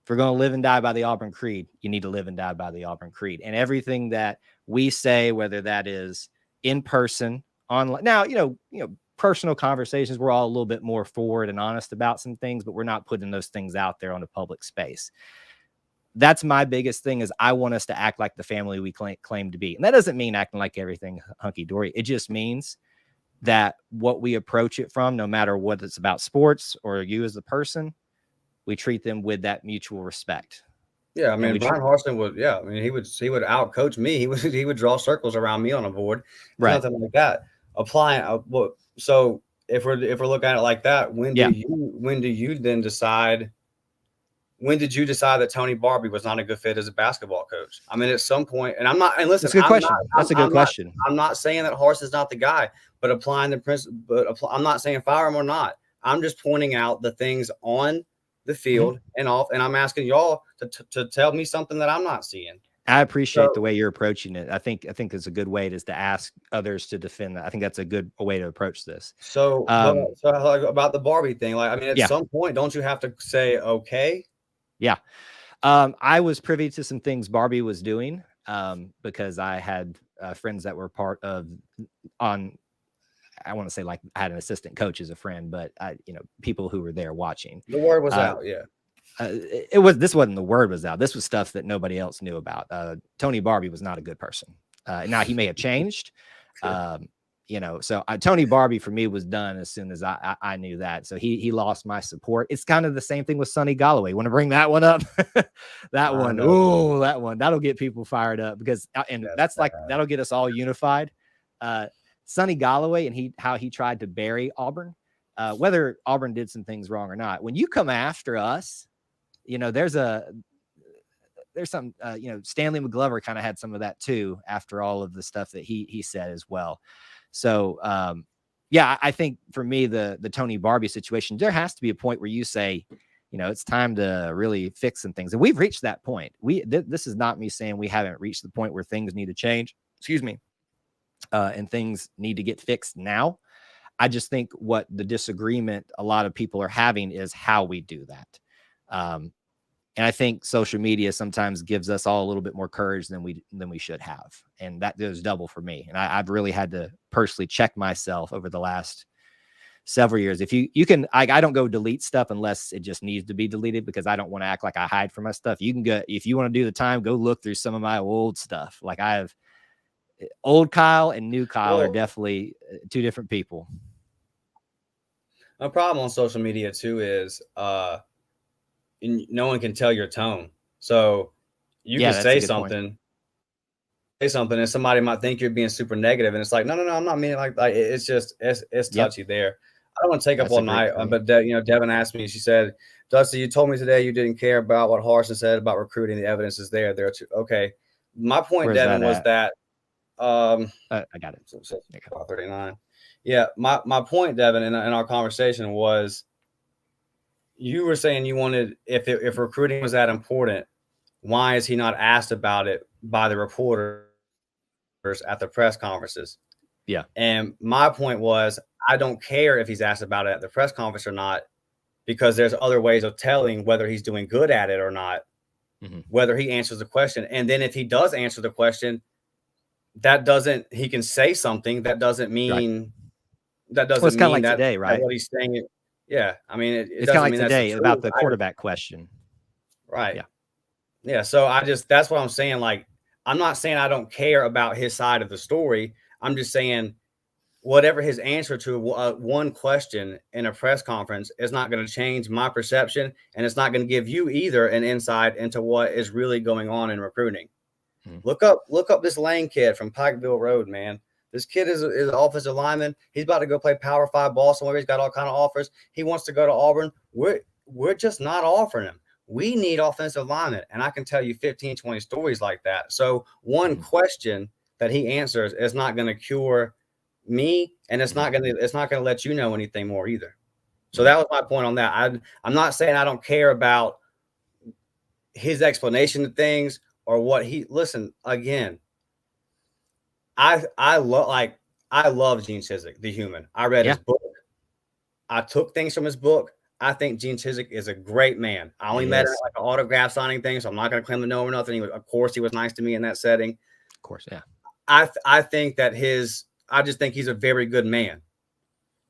Speaker 1: If we're going to live and die by the Auburn Creed, you need to live and die by the Auburn Creed. And everything that we say, whether that is in person, online, now, personal conversations, we're all a little bit more forward and honest about some things, but we're not putting those things out there on a public space. That's my biggest thing, is I want us to act like the family we claim to be. And that doesn't mean acting like everything hunky-dory. It just means that what we approach it from, no matter what it's about sports or you as a person, we treat them with that mutual respect.
Speaker 3: Yeah, I mean, Brian Harsin would. Yeah, I mean, he would out coach me. He would draw circles around me on a board, right? Nothing like that. Applying. So if we're looking at it like that, when do you then decide? When did you decide that Tony Barbie was not a good fit as a basketball coach? I mean, at some point, and I'm not. And listen,
Speaker 1: that's a good question. That's a good question.
Speaker 3: I'm not saying that Harsin's not the guy, but applying the principle. I'm not saying fire him or not. I'm just pointing out the things on the field and off, and I'm asking y'all to tell me something that I'm not seeing.
Speaker 1: I appreciate the way you're approaching it. I think it's a good way is to ask others to defend that. I think that's a good way to approach this.
Speaker 3: So, so about the Barbie thing, like, I mean, at some point, don't you have to say, okay?
Speaker 1: Yeah. I was privy to some things Barbie was doing because I had friends that were part of I want to say, like, I had an assistant coach as a friend, but people who were there watching.
Speaker 3: The word was out. Yeah.
Speaker 1: This wasn't the word was out. This was stuff that nobody else knew about. Tony Barbie was not a good person. Now he may have changed, so Tony Barbie for me was done as soon as I knew that. So he lost my support. It's kind of the same thing with Sonny Galloway. Want to bring that one up? That'll get people fired up because, that'll get us all unified. Sonny Galloway and how he tried to bury Auburn, whether Auburn did some things wrong or not. When you come after us, there's some, Stanley McGlover kind of had some of that too, after all of the stuff that he said as well. So, I think for me, the Tony Barbie situation, there has to be a point where you say, it's time to really fix some things. And we've reached that point. This is not me saying we haven't reached the point where things need to change. Excuse me. And things need to get fixed now. I just think what the disagreement a lot of people are having is how we do that. And I think social media sometimes gives us all a little bit more courage than we should have. And that goes double for me. And I've really had to personally check myself over the last several years. If you can, I don't go delete stuff unless it just needs to be deleted, because I don't want to act like I hide from my stuff. You can go, if you want to do the time, go look through some of my old stuff. Like, I have old Kyle and new Kyle are definitely two different people.
Speaker 3: A problem on social media too is no one can tell your tone. So you can say something, and somebody might think you're being super negative, and it's like, no, I'm not meaning like it's just it's touchy there. I don't want to take up all night, but Devin asked me. She said, "Dusty, you told me today you didn't care about what Harsin said about recruiting. The evidence is there. Okay." My point, Devin, was that. I
Speaker 1: got it.
Speaker 3: 39. Yeah, my point, Devin, in our conversation was, you were saying you wanted, if recruiting was that important, why is he not asked about it by the reporters at the press conferences?
Speaker 1: Yeah.
Speaker 3: And my point was, I don't care if he's asked about it at the press conference or not, because there's other ways of telling whether he's doing good at it or not, whether he answers the question. And then if he does answer the question, he can say something. That doesn't mean it's
Speaker 1: kind of like today, right?
Speaker 3: What he's saying. Yeah. I mean,
Speaker 1: it's kind of like today about the quarterback question.
Speaker 3: Right. Yeah. So that's what I'm saying. Like, I'm not saying I don't care about his side of the story. I'm just saying whatever his answer to one question in a press conference is not going to change my perception, and it's not going to give you either an insight into what is really going on in recruiting. Look up this Lane kid from Pikeville Road, man. This kid is an offensive lineman. He's about to go play Power 5 ball somewhere. He's got all kind of offers. He wants to go to Auburn. We're just not offering him. We need offensive linemen. And I can tell you 15, 20 stories like that. So one question that he answers is not going to cure me, and it's not going to let you know anything more either. So that was my point on that. I'm not saying I don't care about his explanation of things or what he listen again. I love Gene Chizik, the human. I read his book. I took things from his book. I think Gene Chizik is a great man. I only met him at like an autograph signing thing, so I'm not going to claim to know him or nothing. Of course, he was nice to me in that setting.
Speaker 1: Of course, yeah.
Speaker 3: I think that I just think he's a very good man.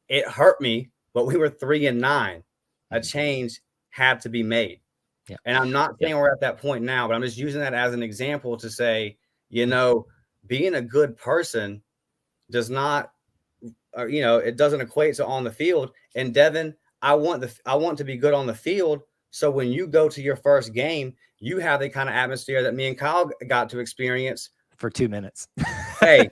Speaker 3: It hurt me, but we were 3-9. A change had to be made. Yeah. And I'm not saying we're at that point now, but I'm just using that as an example to say, being a good person does not, it doesn't equate to on the field. And Devin, I want to be good on the field. So when you go to your first game, you have the kind of atmosphere that me and Kyle got to experience
Speaker 1: for 2 minutes.
Speaker 3: Hey,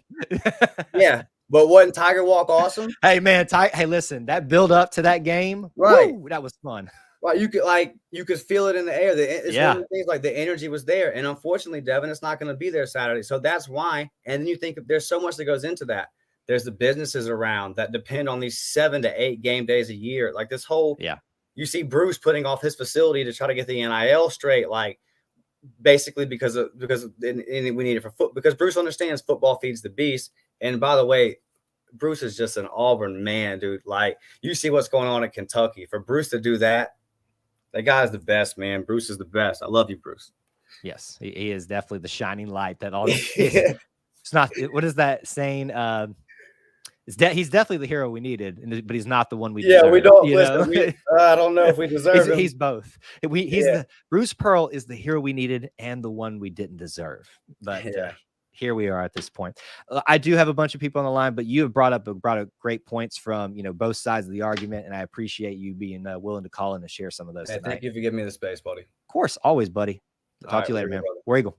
Speaker 3: yeah. But wasn't Tiger Walk awesome?
Speaker 1: Hey man, hey, listen, that build up to that game,
Speaker 3: right?
Speaker 1: Woo, that was fun.
Speaker 3: Right, you could feel it in the air. It's one of the things, like the energy was there, and unfortunately, Devin, it's not going to be there Saturday. So that's why. And then you think there's so much that goes into that. There's the businesses around that depend on these 7 to 8 game days a year. Like this whole, you see Bruce putting off his facility to try to get the NIL straight, like basically because we need it for foot, because Bruce understands football feeds the beast. And by the way, Bruce is just an Auburn man, dude. Like you see what's going on in Kentucky. For Bruce to do that guy's the best, man. Bruce is the best. I love you, Bruce.
Speaker 1: Yes, he is definitely the shining light that all. It's not. What is that saying? He's definitely the hero we needed, but he's not the one we.
Speaker 3: Yeah,
Speaker 1: deserve,
Speaker 3: we don't. Listen, I don't know if we deserve him.
Speaker 1: He's both. Bruce Pearl is the hero we needed and the one we didn't deserve. But here we are at this point. I do have a bunch of people on the line, but you have brought up great points from both sides of the argument, and I appreciate you being willing to call in and share some of those.
Speaker 3: Thank you for giving me the space, buddy.
Speaker 1: Of course, always, buddy. Talk to you later, man. War Eagle.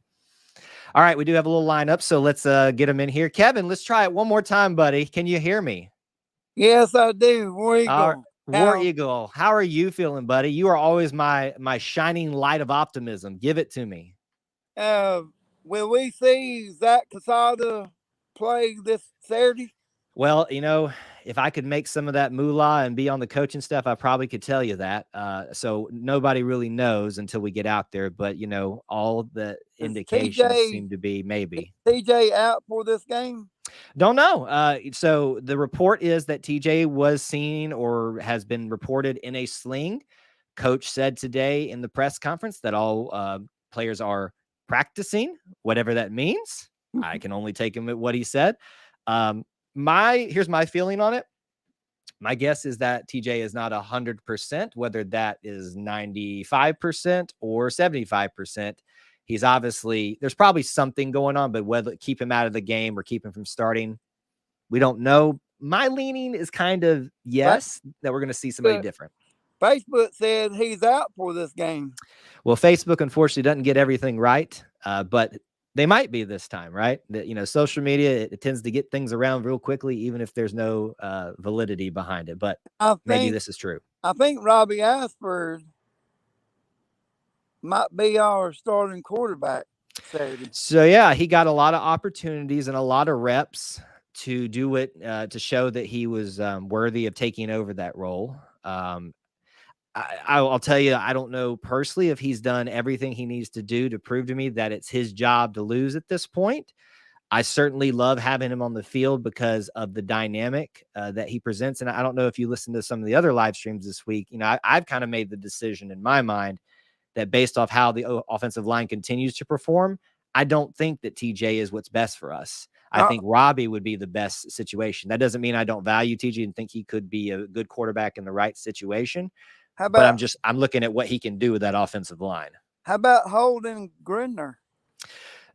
Speaker 1: All right, we do have a little lineup, so let's get them in here. Kevin, let's try it one more time, buddy. Can you hear me?
Speaker 4: Yes, I do. War Eagle.
Speaker 1: War Eagle. How are you feeling, buddy? You are always my shining light of optimism. Give it to me.
Speaker 4: Will we see Zach Quesada play this Saturday?
Speaker 1: Well, if I could make some of that moolah and be on the coaching staff, I probably could tell you that. So nobody really knows until we get out there. But, all the indications seem to be maybe.
Speaker 4: Is TJ out for this game?
Speaker 1: Don't know. So the report is that TJ was seen or has been reported in a sling. Coach said today in the press conference that all players are practicing, whatever that means. I can only take him at what he said. Here's my feeling on it. My guess is that TJ is not 100%, whether that is 95% or 75%. He's obviously, there's probably something going on, but whether keep him out of the game or keep him from starting, we don't know. My leaning is kind of yes, that we're going to see somebody different.
Speaker 4: Facebook said he's out for this game.
Speaker 1: Well, Facebook unfortunately doesn't get everything right, but they might be this time, right? Social media, it tends to get things around real quickly, even if there's no validity behind it. But maybe this is true.
Speaker 4: I think Robbie Ashford might be our starting quarterback Saturday.
Speaker 1: So yeah, he got a lot of opportunities and a lot of reps to do it, to show that he was worthy of taking over that role. I'll tell you, I don't know personally if he's done everything he needs to do to prove to me that it's his job to lose at this point. I certainly love having him on the field because of the dynamic that he presents. And I don't know if you listen to some of the other live streams this week. I've kind of made the decision in my mind that based off how the offensive line continues to perform, I don't think that TJ is what's best for us. I think Robbie would be the best situation. That doesn't mean I don't value TJ and think he could be a good quarterback in the right situation. But I'm looking at what he can do with that offensive line.
Speaker 4: How about Holden Grinner?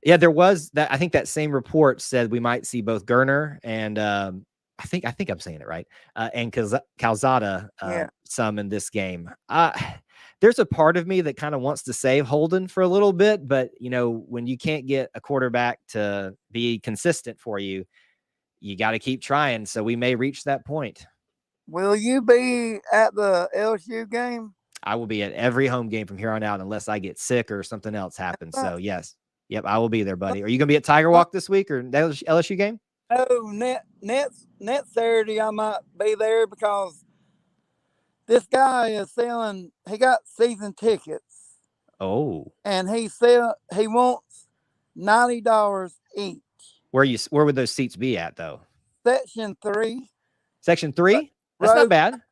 Speaker 1: Yeah, there was that. I think that same report said we might see both Grinner and I think I'm saying it right. And Calzada some in this game. There's a part of me that kind of wants to save Holden for a little bit, but when you can't get a quarterback to be consistent for you, you got to keep trying. So we may reach that point.
Speaker 4: Will you be at the LSU game?
Speaker 1: I will be at every home game from here on out unless I get sick or something else happens. So yes. Yep, I will be there, buddy. Are you going to be at Tiger Walk this week or the LSU game?
Speaker 4: Oh, next Saturday I might be there because this guy is selling, he got season tickets.
Speaker 1: Oh,
Speaker 4: and he said he wants $90 each.
Speaker 1: where would those seats be at though?
Speaker 4: Section 3.
Speaker 1: Section 3? That's not
Speaker 4: Row.
Speaker 1: bad.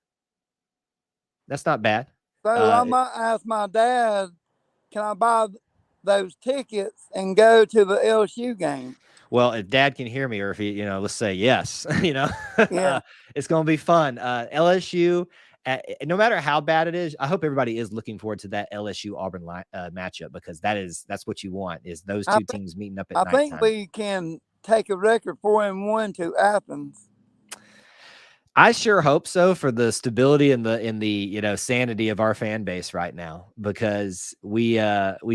Speaker 1: That's not bad.
Speaker 4: So I might ask my dad, can I buy those tickets and go to the LSU game?
Speaker 1: Well, if Dad can hear me, or if he, you know, let's say yes, you know,
Speaker 4: Yeah.
Speaker 1: it's going to be fun. LSU, no matter how bad it is, I hope everybody is looking forward to that LSU Auburn matchup, because that's what you want, is those two teams meeting up at nighttime.
Speaker 4: I think we can take a record 4-1 to Athens.
Speaker 1: I sure hope so, for the stability and the you know, sanity of our fan base right now, because we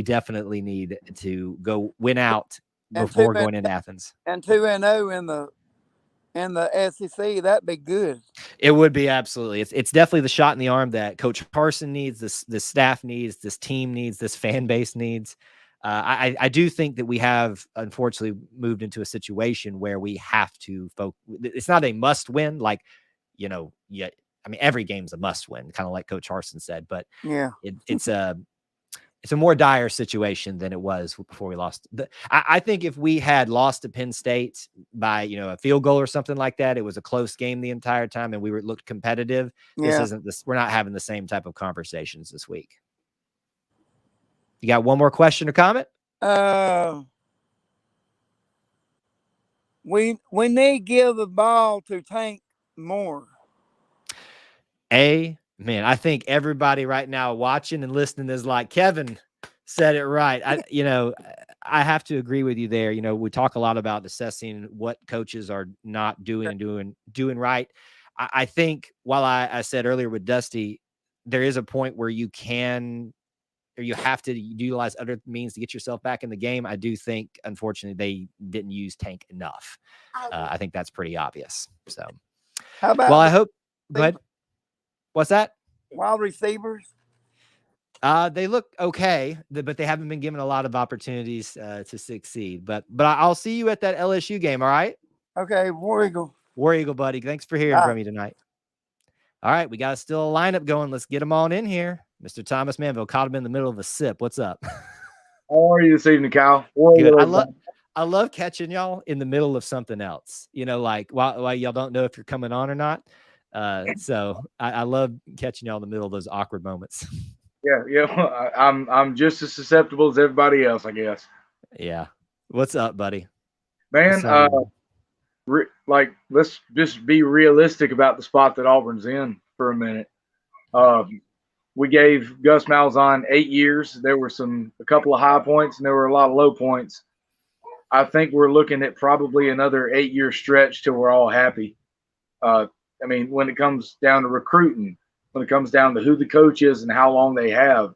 Speaker 1: definitely need to go win out before going into Athens.
Speaker 4: And 2-0 in the SEC, that'd be good.
Speaker 1: It would be, absolutely. It's definitely the shot in the arm that Coach Carson needs, this staff needs, this team needs, this fan base needs. I do think that we have, unfortunately, moved into a situation where we have to focus. It's not a must win, like, you know, yet. I mean, every game's a must win, kind of like Coach Carson said, but
Speaker 4: yeah,
Speaker 1: it's a more dire situation than it was before we lost. I think if we had lost to Penn State by, you know, a field goal or something like that, it was a close game the entire time, and we looked competitive.
Speaker 4: Yeah.
Speaker 1: We're not having the same type of conversations this week. You got one more question or comment?
Speaker 4: We need to give the ball to Tank more.
Speaker 1: Amen. I think everybody right now watching and listening is like, Kevin said it right. I have to agree with you there. You know, we talk a lot about assessing what coaches are not doing and doing right. I think, while I said earlier with Dusty, there is a point where you can, or you have to utilize other means to get yourself back in the game. I do think, unfortunately, they didn't use Tank enough. I think that's pretty obvious. So,
Speaker 4: how about?
Speaker 1: Well, I hope. Go ahead. What's that?
Speaker 4: Wide receivers.
Speaker 1: They look okay, but they haven't been given a lot of opportunities to succeed. But I'll see you at that LSU game. All right.
Speaker 4: Okay, War Eagle.
Speaker 1: War Eagle, buddy. Thanks for hearing from you tonight. All right, we got still a lineup going. Let's get them on in here. Mr. Thomas Manville, caught him in the middle of a sip. What's up?
Speaker 5: How are you this evening, Kyle?
Speaker 1: Good. I love catching y'all in the middle of something else. You know, like while y'all don't know if you're coming on or not. So I love catching y'all in the middle of those awkward moments.
Speaker 5: Yeah. I'm just as susceptible as everybody else, I guess.
Speaker 1: Yeah. What's up, buddy?
Speaker 5: Man, let's just be realistic about the spot that Auburn's in for a minute. We gave Gus Malzahn 8 years. There were a couple of high points, and there were a lot of low points. I think we're looking at probably another 8-year stretch till we're all happy. I mean, when it comes down to recruiting, when it comes down to who the coach is and how long they have,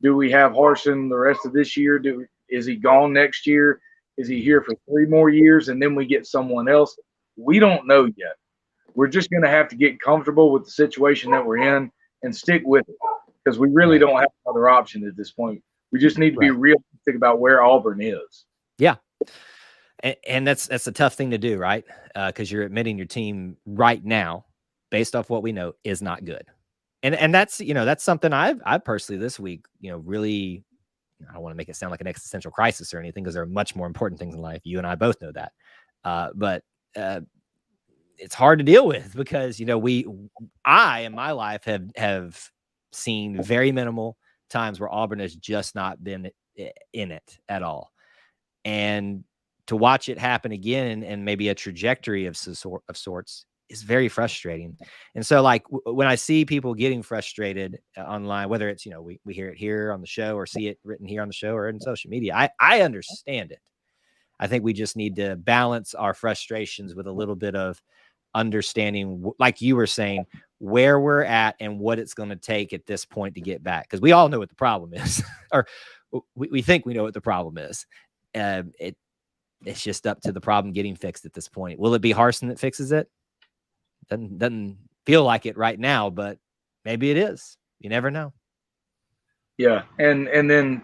Speaker 5: do we have Harsin the rest of this year? Is he gone next year? Is he here for 3 more years and then we get someone else? We don't know yet. We're just going to have to get comfortable with the situation that we're in and stick with it, because we really don't have another option at this point. We just need to be realistic about where Auburn is.
Speaker 1: Yeah. And that's a tough thing to do, right? Because you're admitting your team right now, based off what we know, is not good. And that's, you know, that's something I've personally this week, you know, really, I don't want to make it sound like an existential crisis or anything, because there are much more important things in life. You and I both know that. But it's hard to deal with, because, you know, I in my life have seen very minimal times where Auburn has just not been in it at all. And to watch it happen again, and maybe a trajectory of sorts, is very frustrating. And so, like, when I see people getting frustrated online, whether it's, you know, we hear it here on the show or see it written here on the show or in social media, I understand it. I think we just need to balance our frustrations with a little bit of understanding, like you were saying, where we're at and what it's going to take at this point to get back. Because we all know what the problem is, or we think we know what the problem is. It's just up to the problem getting fixed at this point. Will it be Harsin that fixes it? Doesn't feel like it right now, but maybe it is. You never know.
Speaker 5: Yeah, and then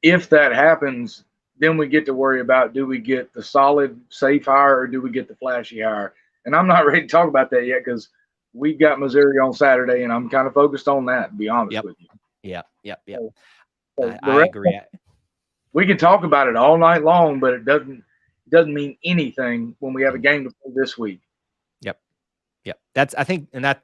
Speaker 5: if that happens, then we get to worry about, do we get the solid, safe hire, or do we get the flashy hire? And I'm not ready to talk about that yet, because we've got Missouri on Saturday, and I'm kind of focused on that, to be honest with you.
Speaker 1: Yep. I agree.
Speaker 5: We can talk about it all night long, but it doesn't mean anything when we have a game to play this week.
Speaker 1: Yep. That's, I think, and that,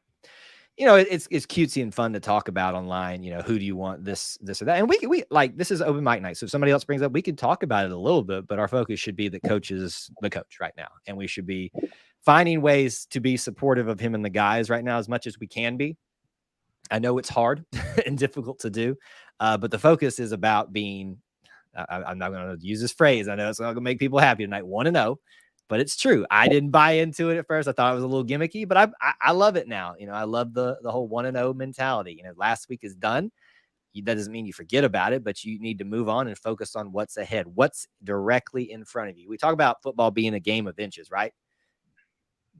Speaker 1: it's cutesy and fun to talk about online. Who do you want, this or that? And we like, this is open mic night. So if somebody else brings up, we can talk about it a little bit, but our focus should be the coach is the coach right now. And we should be finding ways to be supportive of him and the guys right now as much as we can be. I know it's hard and difficult to do, but the focus is about being, I'm not going to use this phrase. I know it's not going to make people happy tonight, 1-0. But it's true. I didn't buy into it at first. I thought it was a little gimmicky, but I love it now. I love the whole 1-0 mentality. Last week is done. That doesn't mean you forget about it, but you need to move on and focus on what's ahead, what's directly in front of you. We talk about football being a game of inches, right?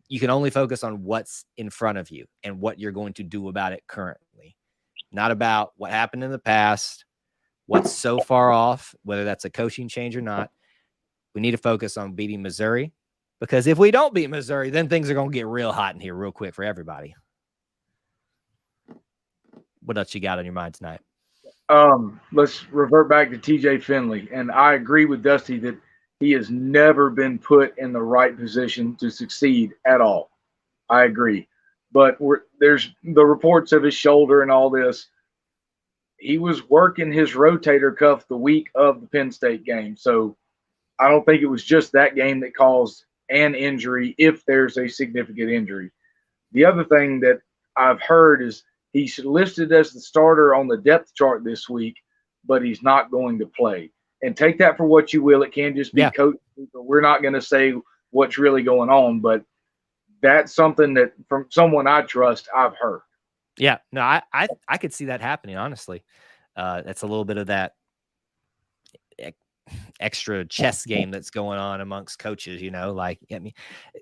Speaker 1: You can only focus on what's in front of you and what you're going to do about it currently, not about what happened in the past, what's so far off, whether that's a coaching change or not. We need to focus on beating Missouri, because if we don't beat Missouri, then things are going to get real hot in here real quick for everybody. What else you got on your mind tonight?
Speaker 5: Let's revert back to TJ Finley. And I agree with Dusty that he has never been put in the right position to succeed at all. I agree. But there's the reports of his shoulder and all this. He was working his rotator cuff the week of the Penn State game. So I don't think it was just that game that caused an injury if there's a significant injury. The other thing that I've heard is he's listed as the starter on the depth chart this week, but he's not going to play. And take that for what you will. It can just be coach. We're not going to say what's really going on, but that's something that from someone I trust, I've heard.
Speaker 1: Yeah, no, I could see that happening, honestly. That's a little bit of that extra chess game that's going on amongst coaches,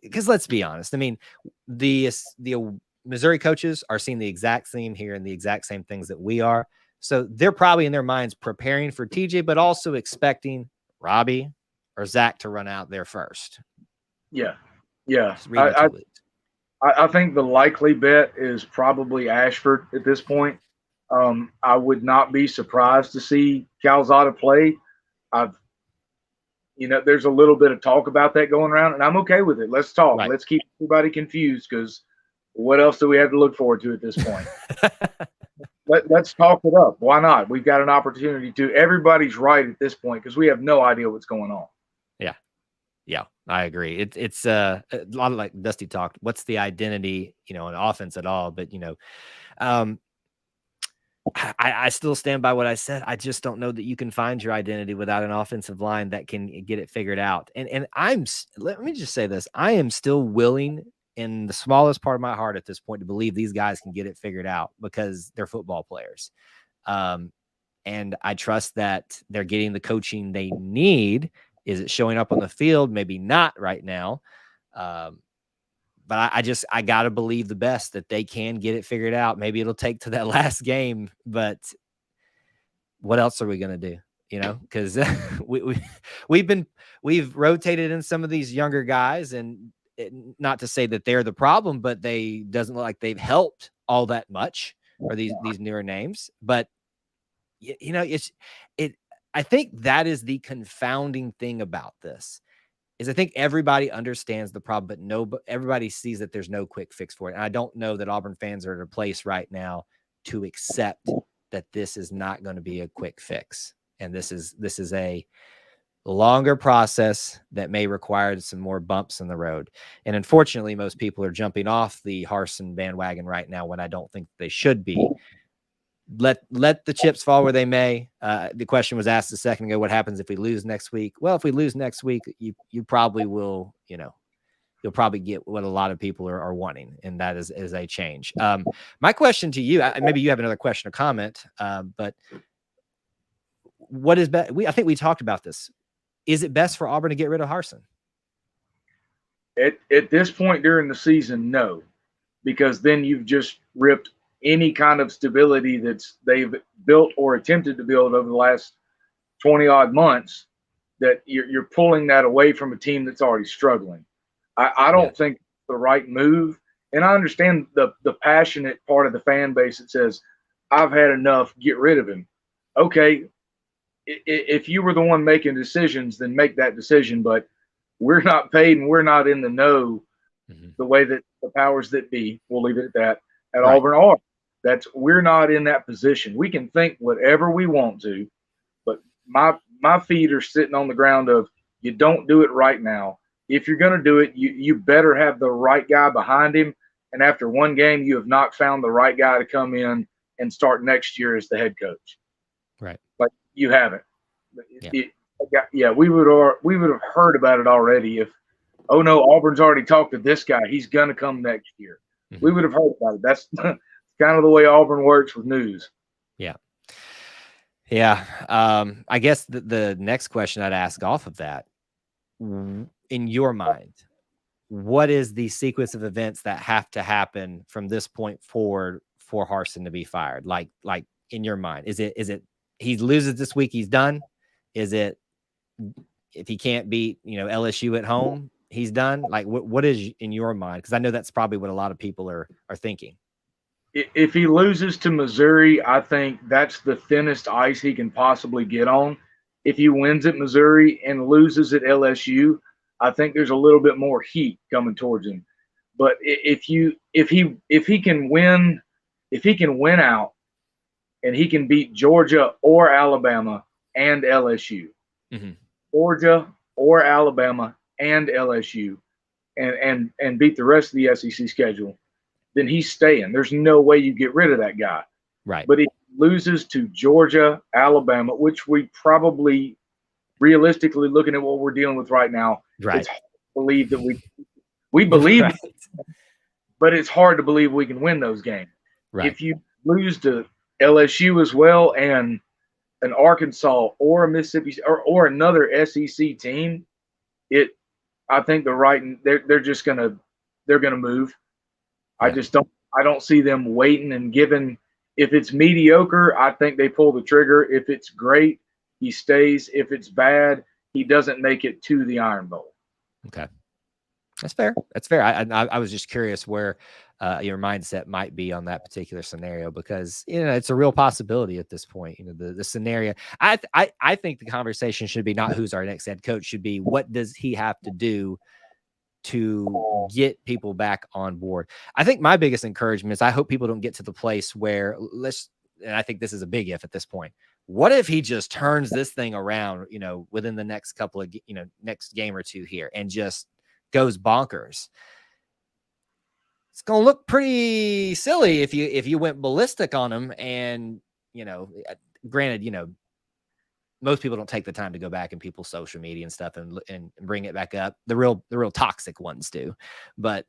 Speaker 1: because let's be honest. I mean, the Missouri coaches are seeing the exact same here and the exact same things that we are. So they're probably in their minds preparing for TJ, but also expecting Robbie or Zach to run out there first.
Speaker 5: Yeah. I think the likely bet is probably Ashford at this point. I would not be surprised to see Calzada play. There's a little bit of talk about that going around, and I'm okay with it. Let's talk. Right. Let's keep everybody confused, because what else do we have to look forward to at this point? Let's talk it up. Why not? We've got an opportunity to. Everybody's right at this point because we have no idea what's going on.
Speaker 1: Yeah, I agree. It's a lot of, like Dusty talked, what's the identity, in offense at all. But, I still stand by what I said. I just don't know that you can find your identity without an offensive line that can get it figured out. And let me just say this. I am still willing in the smallest part of my heart at this point to believe these guys can get it figured out because they're football players. And I trust that they're getting the coaching they need. Is it showing up on the field? Maybe not right now. But I got to believe the best that they can get it figured out. Maybe it'll take to that last game, but what else are we going to do? Because we've rotated in some of these younger guys, and not to say that they're the problem, but they doesn't look like they've helped all that much, or these newer names. But I think that is the confounding thing about this. Is I think everybody understands the problem, but everybody sees that there's no quick fix for it. And I don't know that Auburn fans are at a place right now to accept that this is not going to be a quick fix. And this is a longer process that may require some more bumps in the road. And unfortunately, most people are jumping off the Harsin bandwagon right now when I don't think they should be. Let the chips fall where they may. The question was asked a second ago, what happens if we lose next week? Well, if we lose next week, you probably will, you'll probably get what a lot of people are wanting, and that is a change. My question to you, maybe you have another question or comment, but what is best? I think we talked about this. Is it best for Auburn to get rid of Harsin?
Speaker 5: At this point during the season, no, because then you've just ripped any kind of stability they've built or attempted to build over the last 20 odd months, that you're pulling that away from a team that's already struggling. I don't think it's the right move. And I understand the passionate part of the fan base that says, I've had enough, get rid of him. Okay, if you were the one making decisions, then make that decision. But we're not paid and we're not in the know the way that the powers that be, we'll leave it at that, at Auburn are. We're not in that position. We can think whatever we want to, but my feet are sitting on the ground of, you don't do it right now. If you're going to do it, you better have the right guy behind him. And after one game, you have not found the right guy to come in and start next year as the head coach.
Speaker 1: Right.
Speaker 5: Like, you haven't. Yeah, we would have heard about it already if, oh no, Auburn's already talked to this guy. He's going to come next year. We would have heard about it. That's kind of the way Auburn works with news.
Speaker 1: Yeah. Yeah. I guess the next question I'd ask off of that, in your mind, what is the sequence of events that have to happen from this point forward for Harsin to be fired? Like in your mind, is it he loses this week, he's done? Is it if he can't beat, LSU at home, he's done? Like what is in your mind? Because I know that's probably what a lot of people are thinking.
Speaker 5: If he loses to Missouri, I think that's the thinnest ice he can possibly get on. If he wins at Missouri and loses at LSU, I think there's a little bit more heat coming towards him. But if he can win out and he can beat Georgia or Alabama and LSU, Georgia or Alabama and LSU, and beat the rest of the SEC schedule, then he's staying. There's no way you get rid of that guy.
Speaker 1: Right.
Speaker 5: But if he loses to Georgia, Alabama, which we probably, realistically, looking at what we're dealing with right now, it's hard to believe that we believe,
Speaker 1: right.
Speaker 5: But it's hard to believe we can win those games.
Speaker 1: Right.
Speaker 5: If you lose to LSU as well and an Arkansas or a Mississippi or another SEC team, I think they're just gonna move. I don't see them waiting and giving. If it's mediocre, I think they pull the trigger. If it's great, he stays. If it's bad, he doesn't make it to the Iron Bowl.
Speaker 1: Okay. That's fair. That's fair. I was just curious where your mindset might be on that particular scenario, because it's a real possibility at this point. The scenario. I think the conversation should be not who's our next head coach, should be what does he have to do to get people back on board. I think my biggest encouragement is I hope people don't get to the place where and I think this is a big if at this point. What if he just turns this thing around, within the next couple of, next game or two here and just goes bonkers? It's going to look pretty silly if you went ballistic on him. And, granted, most people don't take the time to go back in people's social media and stuff and bring it back up. The real toxic ones do. But,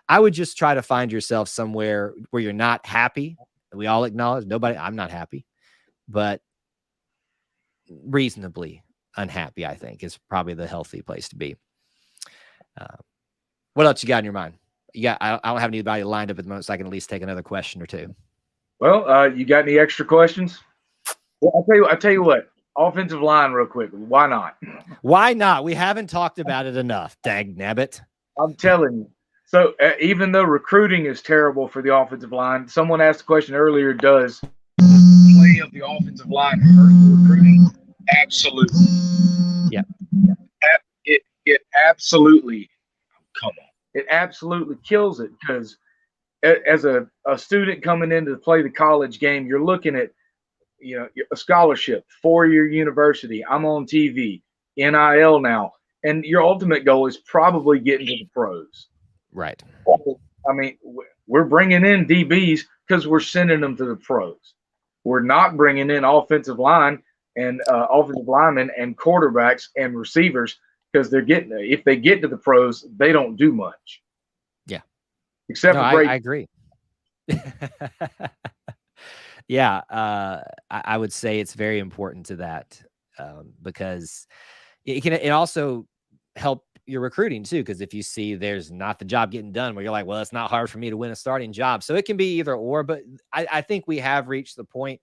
Speaker 1: I would just try to find yourself somewhere where you're not happy. We all acknowledge I'm not happy, but reasonably unhappy, I think, is probably the healthy place to be. What else you got in your mind? I don't have anybody lined up at the moment, so I can at least take another question or two.
Speaker 5: Well, you got any extra questions? Well, I'll tell you what. Offensive line, real quick. Why not?
Speaker 1: Why not? We haven't talked about it enough. Dag nabbit.
Speaker 5: I'm telling you. So even though recruiting is terrible for the offensive line, someone asked a question earlier, does the play of the offensive line hurt the recruiting? Absolutely.
Speaker 1: Yeah.
Speaker 5: It absolutely, come on. It absolutely kills it, because as a student coming in to play the college game, you're looking at, a scholarship, 4-year university. I'm on TV, NIL now. And your ultimate goal is probably getting to the pros.
Speaker 1: Right.
Speaker 5: I mean, we're bringing in DBs because we're sending them to the pros. We're not bringing in offensive line and offensive linemen and quarterbacks and receivers, because if they get to the pros, they don't do much.
Speaker 1: Yeah.
Speaker 5: Except for Brady.
Speaker 1: I agree. Yeah. I would say it's very important to that, because it also help your recruiting too. Because if you see there's not the job getting done, where you're like, well, it's not hard for me to win a starting job. So it can be either or, but I think we have reached the point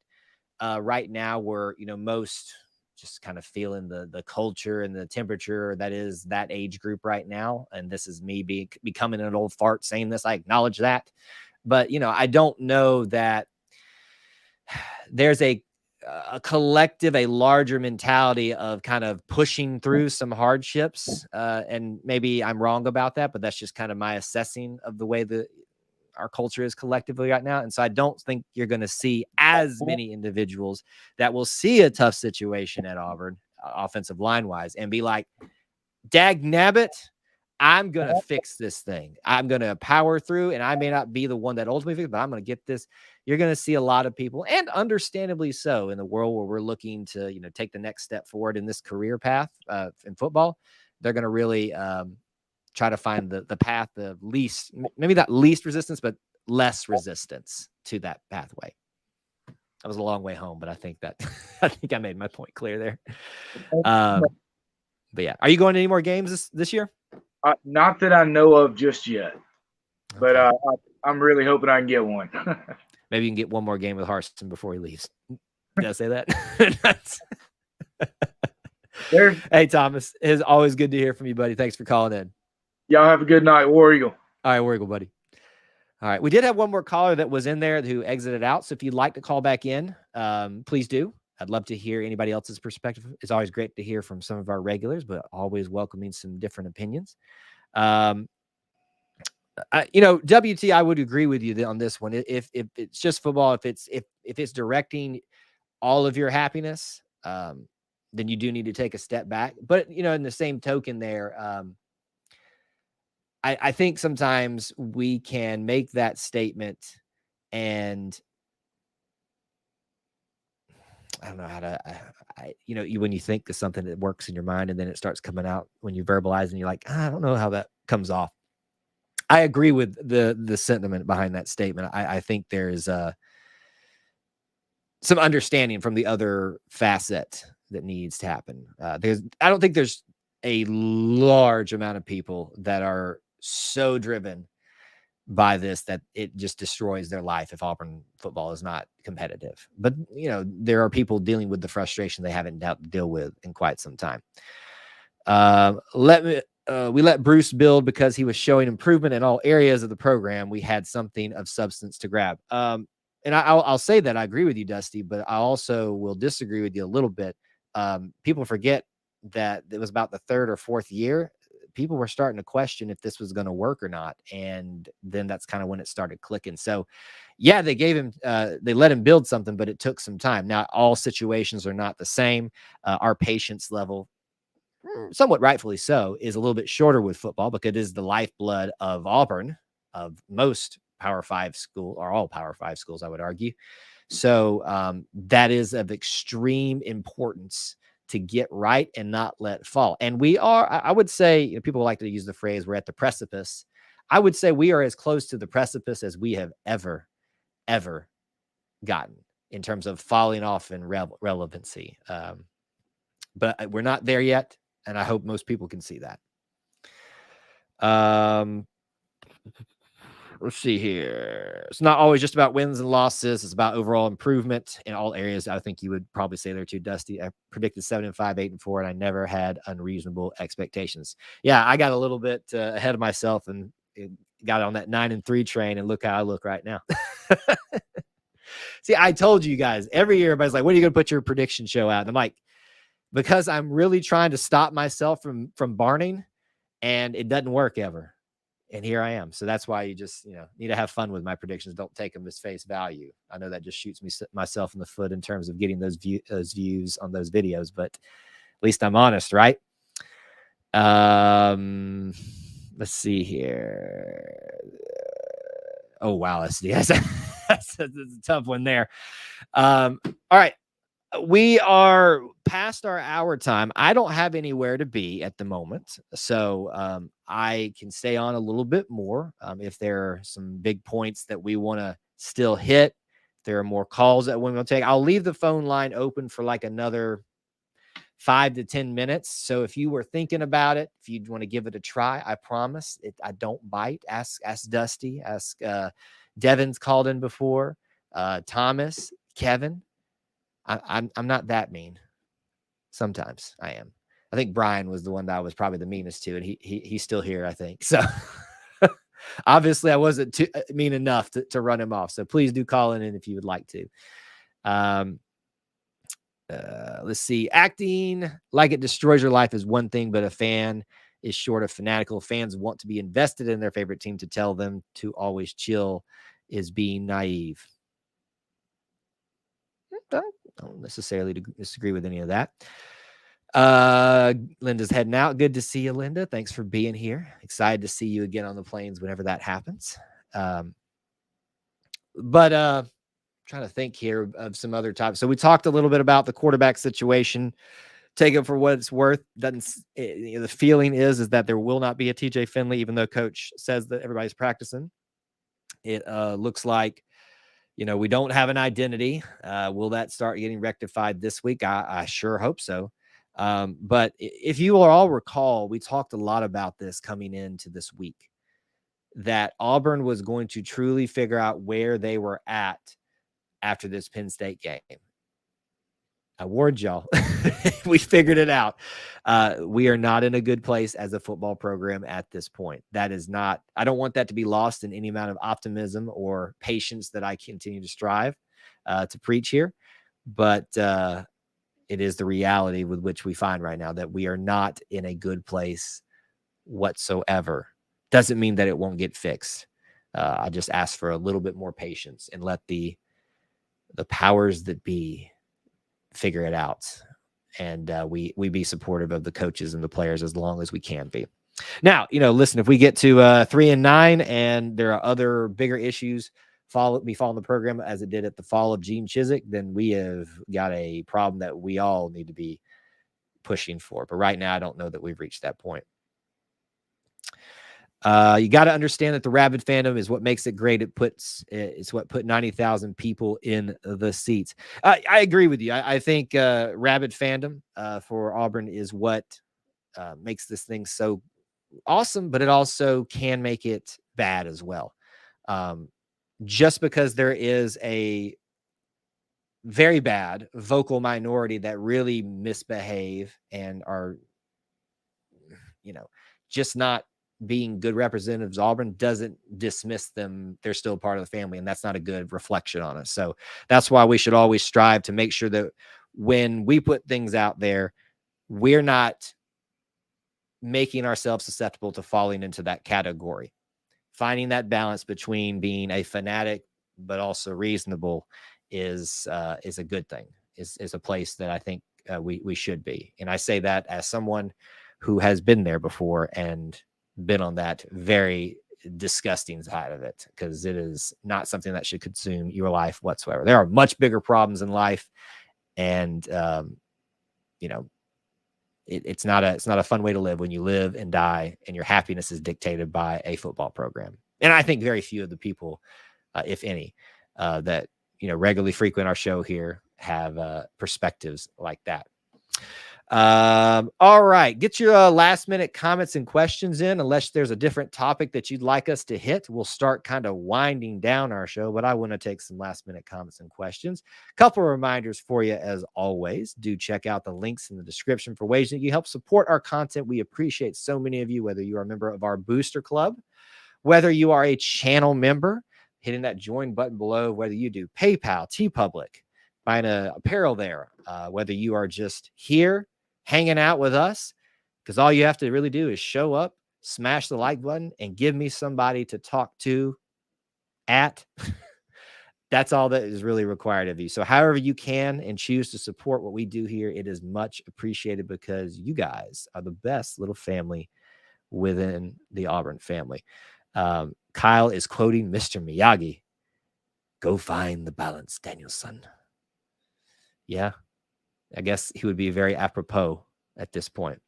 Speaker 1: right now where, most just kind of feeling the culture and the temperature that is that age group right now. And this is me becoming an old fart saying this. I acknowledge that, but I don't know that there's a a collective, a larger mentality of kind of pushing through some hardships. And maybe I'm wrong about that, but that's just kind of my assessing of the way that our culture is collectively right now. And so I don't think you're going to see as many individuals that will see a tough situation at Auburn, offensive line wise, and be like, dag nabbit, I'm going to fix this thing. I'm going to power through, and I may not be the one that ultimately fixes, but I'm going to get this. You're going to see a lot of people, and understandably so, in the world where we're looking to, take the next step forward in this career path in football. They're going to really try to find the path of least, maybe not least resistance, but less resistance to that pathway. That was a long way home, but I think I made my point clear there. But yeah, are you going to any more games this year?
Speaker 5: Not that I know of just yet, but I'm really hoping I can get one.
Speaker 1: Maybe you can get one more game with Harston before he leaves. Did I say that? Hey, Thomas, it's always good to hear from you, buddy. Thanks for calling in.
Speaker 5: Y'all have a good night. War Eagle.
Speaker 1: All right, War Eagle, buddy. All right, we did have one more caller that was in there who exited out. So if you'd like to call back in, please do. I'd love to hear anybody else's perspective. It's always great to hear from some of our regulars, but always welcoming some different opinions. WT, I would agree with you on this one. If it's just football, if it's directing all of your happiness, then you do need to take a step back. But in the same token, there, I think sometimes we can make that statement, and I don't know how to, when you think of something that works in your mind and then it starts coming out when you verbalize and you're like, I don't know how that comes off. I agree with the sentiment behind that statement. I think there's some understanding from the other facet that needs to happen. I don't think there's a large amount of people that are so driven by this that it just destroys their life if Auburn football is not competitive. But there are people dealing with the frustration they haven't had to deal with in quite some time. We let Bruce build because he was showing improvement in all areas of the program. We had something of substance to grab. And I'll say that I agree with you, Dusty, but I also will disagree with you a little bit. People forget that it was about the third or fourth year. People were starting to question if this was going to work or not. And then that's kind of when it started clicking. So yeah, they let him build something, but it took some time. Now, all situations are not the same. Our patience level, somewhat rightfully so, is a little bit shorter with football because it is the lifeblood of Auburn, of most Power 5 school, or all Power 5 schools, I would argue. So that is of extreme importance to get right and not let fall. And we are, I would say, people like to use the phrase, we're at the precipice. I would say we are as close to the precipice as we have ever gotten in terms of falling off in relevancy. But we're not there yet. And I hope most people can see that. Let's see here. It's not always just about wins and losses. It's about overall improvement in all areas. I think you would probably say there too, Dusty. I predicted 7-5, 8-4, and I never had unreasonable expectations. Yeah, I got a little bit ahead of myself and got on that 9-3 train, and look how I look right now. See, I told you guys, every year everybody's like, when are you going to put your prediction show out? And I'm like, because I'm really trying to stop myself from barning, and it doesn't work ever. And here I am. So that's why you just, need to have fun with my predictions. Don't take them as face value. I know that just shoots myself in the foot in terms of getting those views on those videos, but at least I'm honest, right? Let's see here. Oh, wow. That's a tough one there. All right. We are past our hour time. I don't have anywhere to be at the moment, so I can stay on a little bit more. If there are some big points that we want to still hit, if there are more calls that we want to take, I'll leave the phone line open for like another 5 to 10 minutes. So if you were thinking about it, if you want to give it a try, I promise I don't bite. Ask Dusty. Ask Devin's called in before. Thomas, Kevin. I'm not that mean. Sometimes I am. I think Brian was the one that I was probably the meanest to, and he's still here, I think. So obviously I wasn't too mean enough to run him off. So please do call in if you would like to. Let's see. Acting like it destroys your life is one thing, but a fan is short of fanatical. Fans want to be invested in their favorite team. To tell them to always chill is being naive. I don't necessarily disagree with any of that. Linda's heading out. Good to see you, Linda. Thanks for being here. Excited to see you again on the plains whenever that happens. Trying to think here of some other topics. So we talked a little bit about the quarterback situation. Take it for what it's worth. The feeling is that there will not be a TJ Finley, even though coach says that everybody's practicing. It looks like, we don't have an identity. Will that start getting rectified this week? I sure hope so. But if you all recall, we talked a lot about this coming into this week, that Auburn was going to truly figure out where they were at after this Penn State game. I warned y'all. We figured it out. We are not in a good place as a football program at this point. That is not, I don't want that to be lost in any amount of optimism or patience that I continue to strive to preach here. But it is the reality with which we find right now, that we are not in a good place whatsoever. Doesn't mean that it won't get fixed. I just ask for a little bit more patience and let the powers that be figure it out. And we be supportive of the coaches and the players as long as we can be. Now, listen, if we get to 3-9 and there are other bigger issues following the program as it did at the fall of Gene Chizik, then we have got a problem that we all need to be pushing for. But right now, I don't know that we've reached that point. You got to understand that the rabid fandom is what makes it great. It's what put 90,000 people in the seats. I agree with you. I think rabid fandom for Auburn is what makes this thing so awesome, but it also can make it bad as well. Just because there is a very bad vocal minority that really misbehave and are, just not being good representatives of Auburn doesn't dismiss them. They're still part of the family, and that's not a good reflection on us. So that's why we should always strive to make sure that when we put things out there, we're not making ourselves susceptible to falling into that category. Finding that balance between being a fanatic but also reasonable is a good thing. Is a place that I think we should be. And I say that as someone who has been there before and been on that very disgusting side of it, because it is not something that should consume your life whatsoever. There are much bigger problems in life, and it's not a fun way to live when you live and die and your happiness is dictated by a football program. And I think very few of the people, if any, that regularly frequent our show here have perspectives like that. All right, get your last minute comments and questions in, unless there's a different topic that you'd like us to hit. We'll start kind of winding down our show, but I want to take some last minute comments and questions. Couple of reminders for you as always. Do check out the links in the description for ways that you help support our content. We appreciate so many of you, whether you are a member of our booster club, whether you are a channel member, hitting that join button below, whether you do PayPal, TeePublic, buying apparel there, whether you are just here hanging out with us, because all you have to really do is show up, smash the like button, and give me somebody to talk to at. That's all that is really required of you. So however you can and choose to support what we do here, it is much appreciated, because you guys are the best little family within the Auburn family. Kyle is quoting Mr. Miyagi. Go find the balance, Danielson. Yeah, I guess he would be very apropos at this point.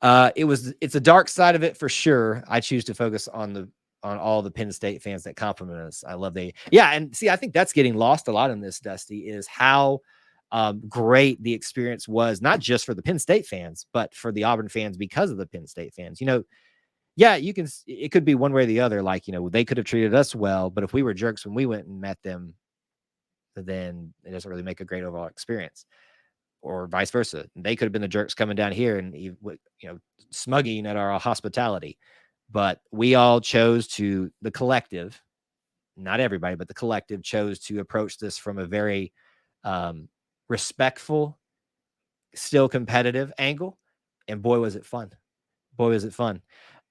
Speaker 1: It's a dark side of it for sure. I choose to focus on all the Penn State fans that compliment us. I love and see, I think that's getting lost a lot in this, Dusty, is how great the experience was, not just for the Penn State fans, but for the Auburn fans because of the Penn State fans. It could be one way or the other. Like, they could have treated us well, but if we were jerks when we went and met them, then it doesn't really make a great overall experience, or vice versa. They could have been the jerks coming down here and, smugging at our hospitality, but we all chose to, the collective, not everybody, but the collective chose to approach this from a very respectful, still competitive angle. And boy, was it fun. Boy, was it fun.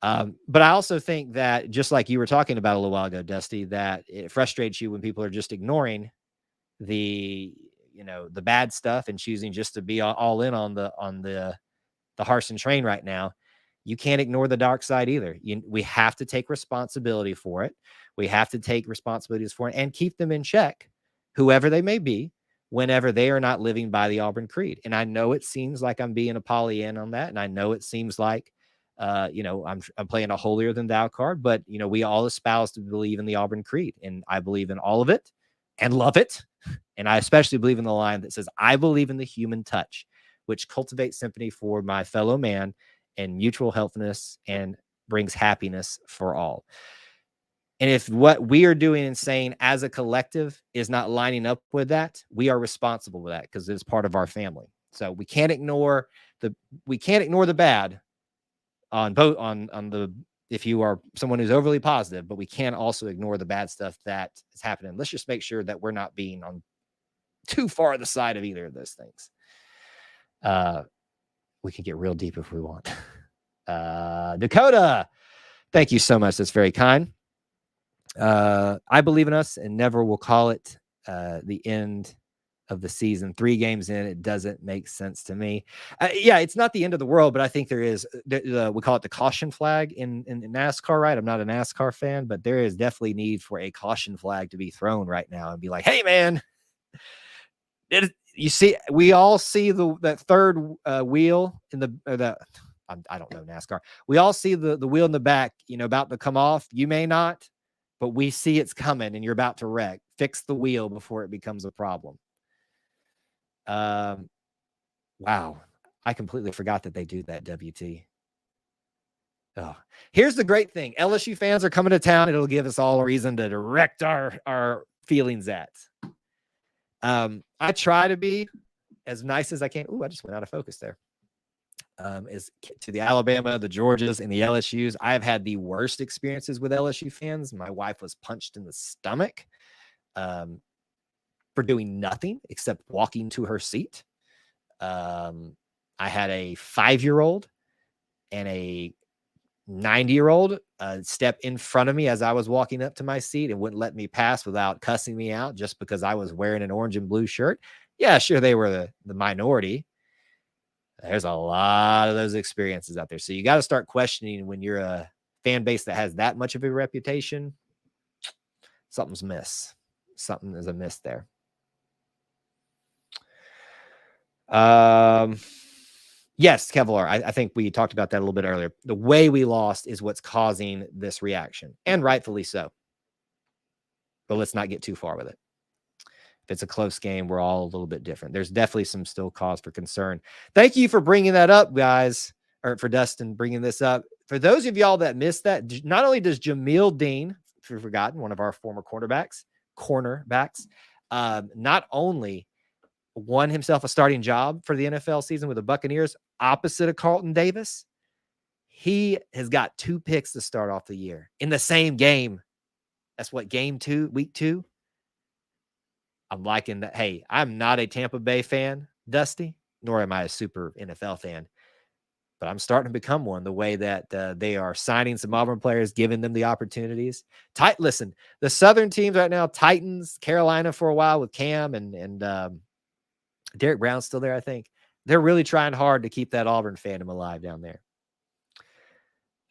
Speaker 1: But I also think that, just like you were talking about a little while ago, Dusty, that it frustrates you when people are just ignoring the bad stuff and choosing just to be all in on the Harsin train right now. You can't ignore the dark side either. We have to take responsibility for it. We have to take responsibilities for it and keep them in check, whoever they may be, whenever they are not living by the Auburn Creed. And I know it seems like I'm being a Pollyanna on that. And I know it seems like, I'm playing a holier than thou card, but we all espouse to believe in the Auburn Creed, and I believe in all of it and love it. And I especially believe in the line that says, I believe in the human touch, which cultivates sympathy for my fellow man and mutual helpfulness and brings happiness for all. And if what we are doing and saying as a collective is not lining up with that, we are responsible for that because it's part of our family. So we can't ignore the bad on both on the, if you are someone who's overly positive, but we can't also ignore the bad stuff that is happening. Let's just make sure that we're not being on too far the side of either of those things. We can get real deep if we want. Dakota, thank you so much. That's very kind. I believe in us and never will call it the end of the season. 3 games in, it doesn't make sense to me. Yeah, it's not the end of the world, but I think there is, we call it the caution flag in NASCAR, right? I'm not a NASCAR fan, but there is definitely need for a caution flag to be thrown right now and be like, hey, man, you see, we all see that third wheel in I don't know NASCAR. We all see the wheel in the back, about to come off. You may not, but we see it's coming and you're about to wreck. Fix the wheel before it becomes a problem. Wow. I completely forgot that they do that, WT. Oh, here's the great thing. LSU fans are coming to town. It'll give us all a reason to direct our feelings at. I try to be as nice as I can. Ooh, I just went out of focus there. Is to the Alabama, the Georgias, and the LSUs. I've had the worst experiences with LSU fans. My wife was punched in the stomach for doing nothing except walking to her seat. I had a 5-year-old and a 90-year-old step in front of me as I was walking up to my seat and wouldn't let me pass without cussing me out just because I was wearing an orange and blue shirt. Yeah, sure, they were the minority. There's a lot of those experiences out there. So you got to start questioning when you're a fan base that has that much of a reputation. Something's amiss. Something is amiss there. Yes, Kevlar, I think we talked about that a little bit earlier. The way we lost is what's causing this reaction, and rightfully so. But let's not get too far with it. If it's a close game, we're all a little bit different. There's definitely some still cause for concern. Thank you for bringing that up, guys, or for Dustin bringing this up. For those of y'all that missed that, not only does Jamil Dean, if you've forgotten, one of our former cornerbacks, not only won himself a starting job for the NFL season with the Buccaneers opposite of Carlton Davis, he has got 2 picks to start off the year in the same game. That's what, week 2? I'm liking that. Hey, I'm not a Tampa Bay fan, Dusty, nor am I a super NFL fan, but I'm starting to become one the way that they are signing some Auburn players, giving them the opportunities. Listen, the Southern teams right now, Titans, Carolina for a while with Cam and Derek Brown's still there, I think. They're really trying hard to keep that Auburn fandom alive down there.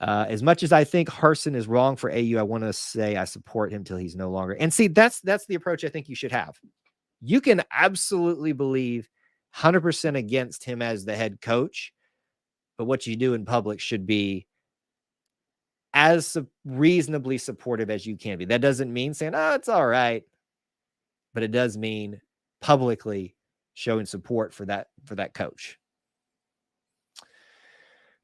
Speaker 1: As much as I think Harsin is wrong for AU, I want to say I support him till he's no longer. And see, that's the approach I think you should have. You can absolutely believe 100% against him as the head coach, but what you do in public should be as reasonably supportive as you can be. That doesn't mean saying, oh, it's all right, but it does mean publicly showing support for that coach.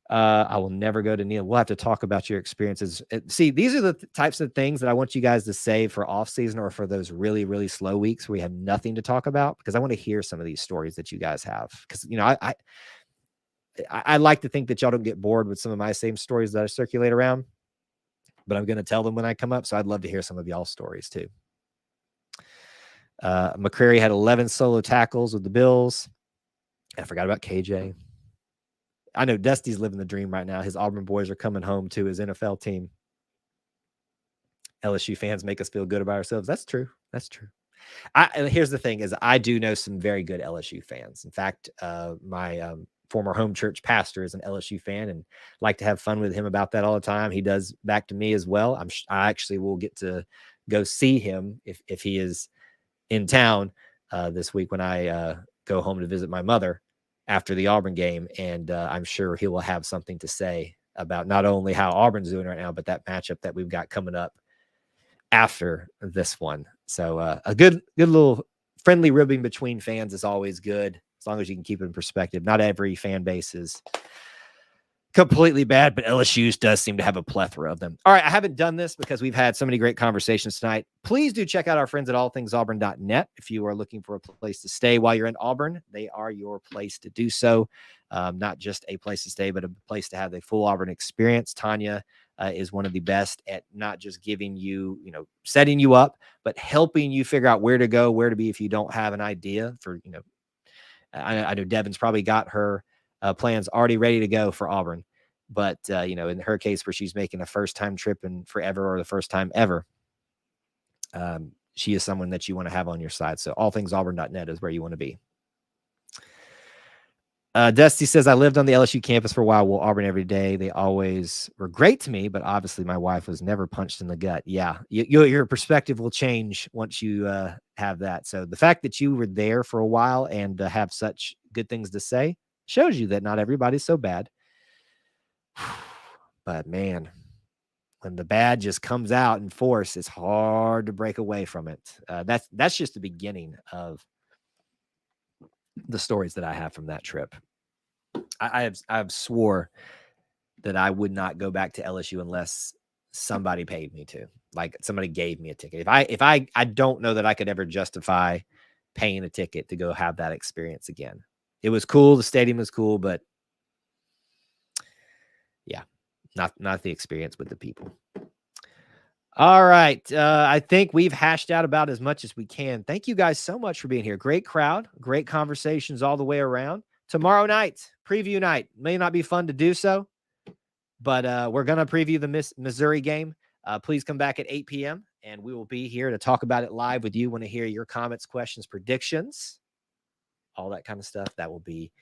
Speaker 1: I will never go to Neil. We'll have to talk about your experiences. See, these are the types of things that I want you guys to save for off season or for those really, really slow weeks where we have nothing to talk about, because I want to hear some of these stories that you guys have. Because, I like to think that y'all don't get bored with some of my same stories that I circulate around, but I'm going to tell them when I come up. So I'd love to hear some of y'all's stories too. McCreary had 11 solo tackles with the Bills. I forgot about KJ. I know Dusty's living the dream right now. His Auburn boys are coming home to his NFL team. LSU fans make us feel good about ourselves. That's true. That's true. Here's the thing is I do know some very good LSU fans. In fact, my former home church pastor is an LSU fan and like to have fun with him about that all the time. He does back to me as well. I actually will get to go see him if he is in town this week when I go home to visit my mother after the Auburn game. And I'm sure he will have something to say about not only how Auburn's doing right now, but that matchup that we've got coming up after this one. So a good little friendly ribbing between fans is always good, as long as you can keep it in perspective. Not every fan base is completely bad, but LSU does seem to have a plethora of them. All right, I haven't done this because we've had so many great conversations tonight. Please do check out our friends at allthingsauburn.net. If you are looking for a place to stay while you're in Auburn, they are your place to do so. Not just a place to stay, but a place to have the full Auburn experience. Tanya is one of the best at not just giving you, setting you up, but helping you figure out where to go, where to be if you don't have an idea for, I know Devin's probably got her plans already ready to go for Auburn. But, in her case where she's making a first-time trip in forever or the first time ever, she is someone that you want to have on your side. So allthingsauburn.net is where you want to be. Dusty says, I lived on the LSU campus for a while. Well, Auburn every day. They always were great to me, but obviously my wife was never punched in the gut. Yeah, your perspective will change once you have that. So the fact that you were there for a while and have such good things to say shows you that not everybody's so bad. But man, when the bad just comes out in force, it's hard to break away from it. That's just the beginning of the stories that I have from that trip. I've swore that I would not go back to LSU unless somebody paid me to, like somebody gave me a ticket. If I don't know that I could ever justify paying a ticket to go have that experience again. It was cool. The stadium was cool, but yeah, not the experience with the people. All right. I think we've hashed out about as much as we can. Thank you guys so much for being here. Great crowd, great conversations all the way around. Tomorrow night, preview night. May not be fun to do so, but we're going to preview the Missouri game. Please come back at 8 p.m. and we will be here to talk about it live with you. Want to hear your comments, questions, predictions, all that kind of stuff. That will be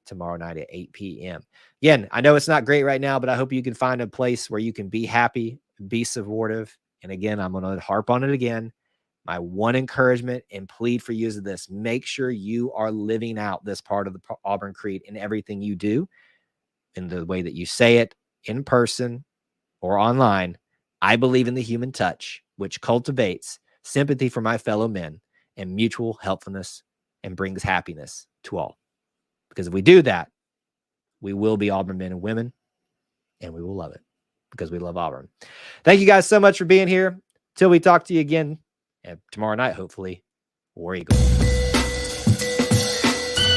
Speaker 1: tomorrow night at 8 p.m. Again, I know it's not great right now, but I hope you can find a place where you can be happy, be supportive. And again, I'm going to harp on it again. My one encouragement and plead for you is this: make sure you are living out this part of the Auburn Creed in everything you do, in the way that you say it in person or online. I believe in the human touch, which cultivates sympathy for my fellow men and mutual helpfulness and brings happiness to all. Because if we do that, we will be Auburn men and women, and we will love it because we love Auburn. Thank you guys so much for being here. Till we talk to you again tomorrow night, hopefully. War Eagle.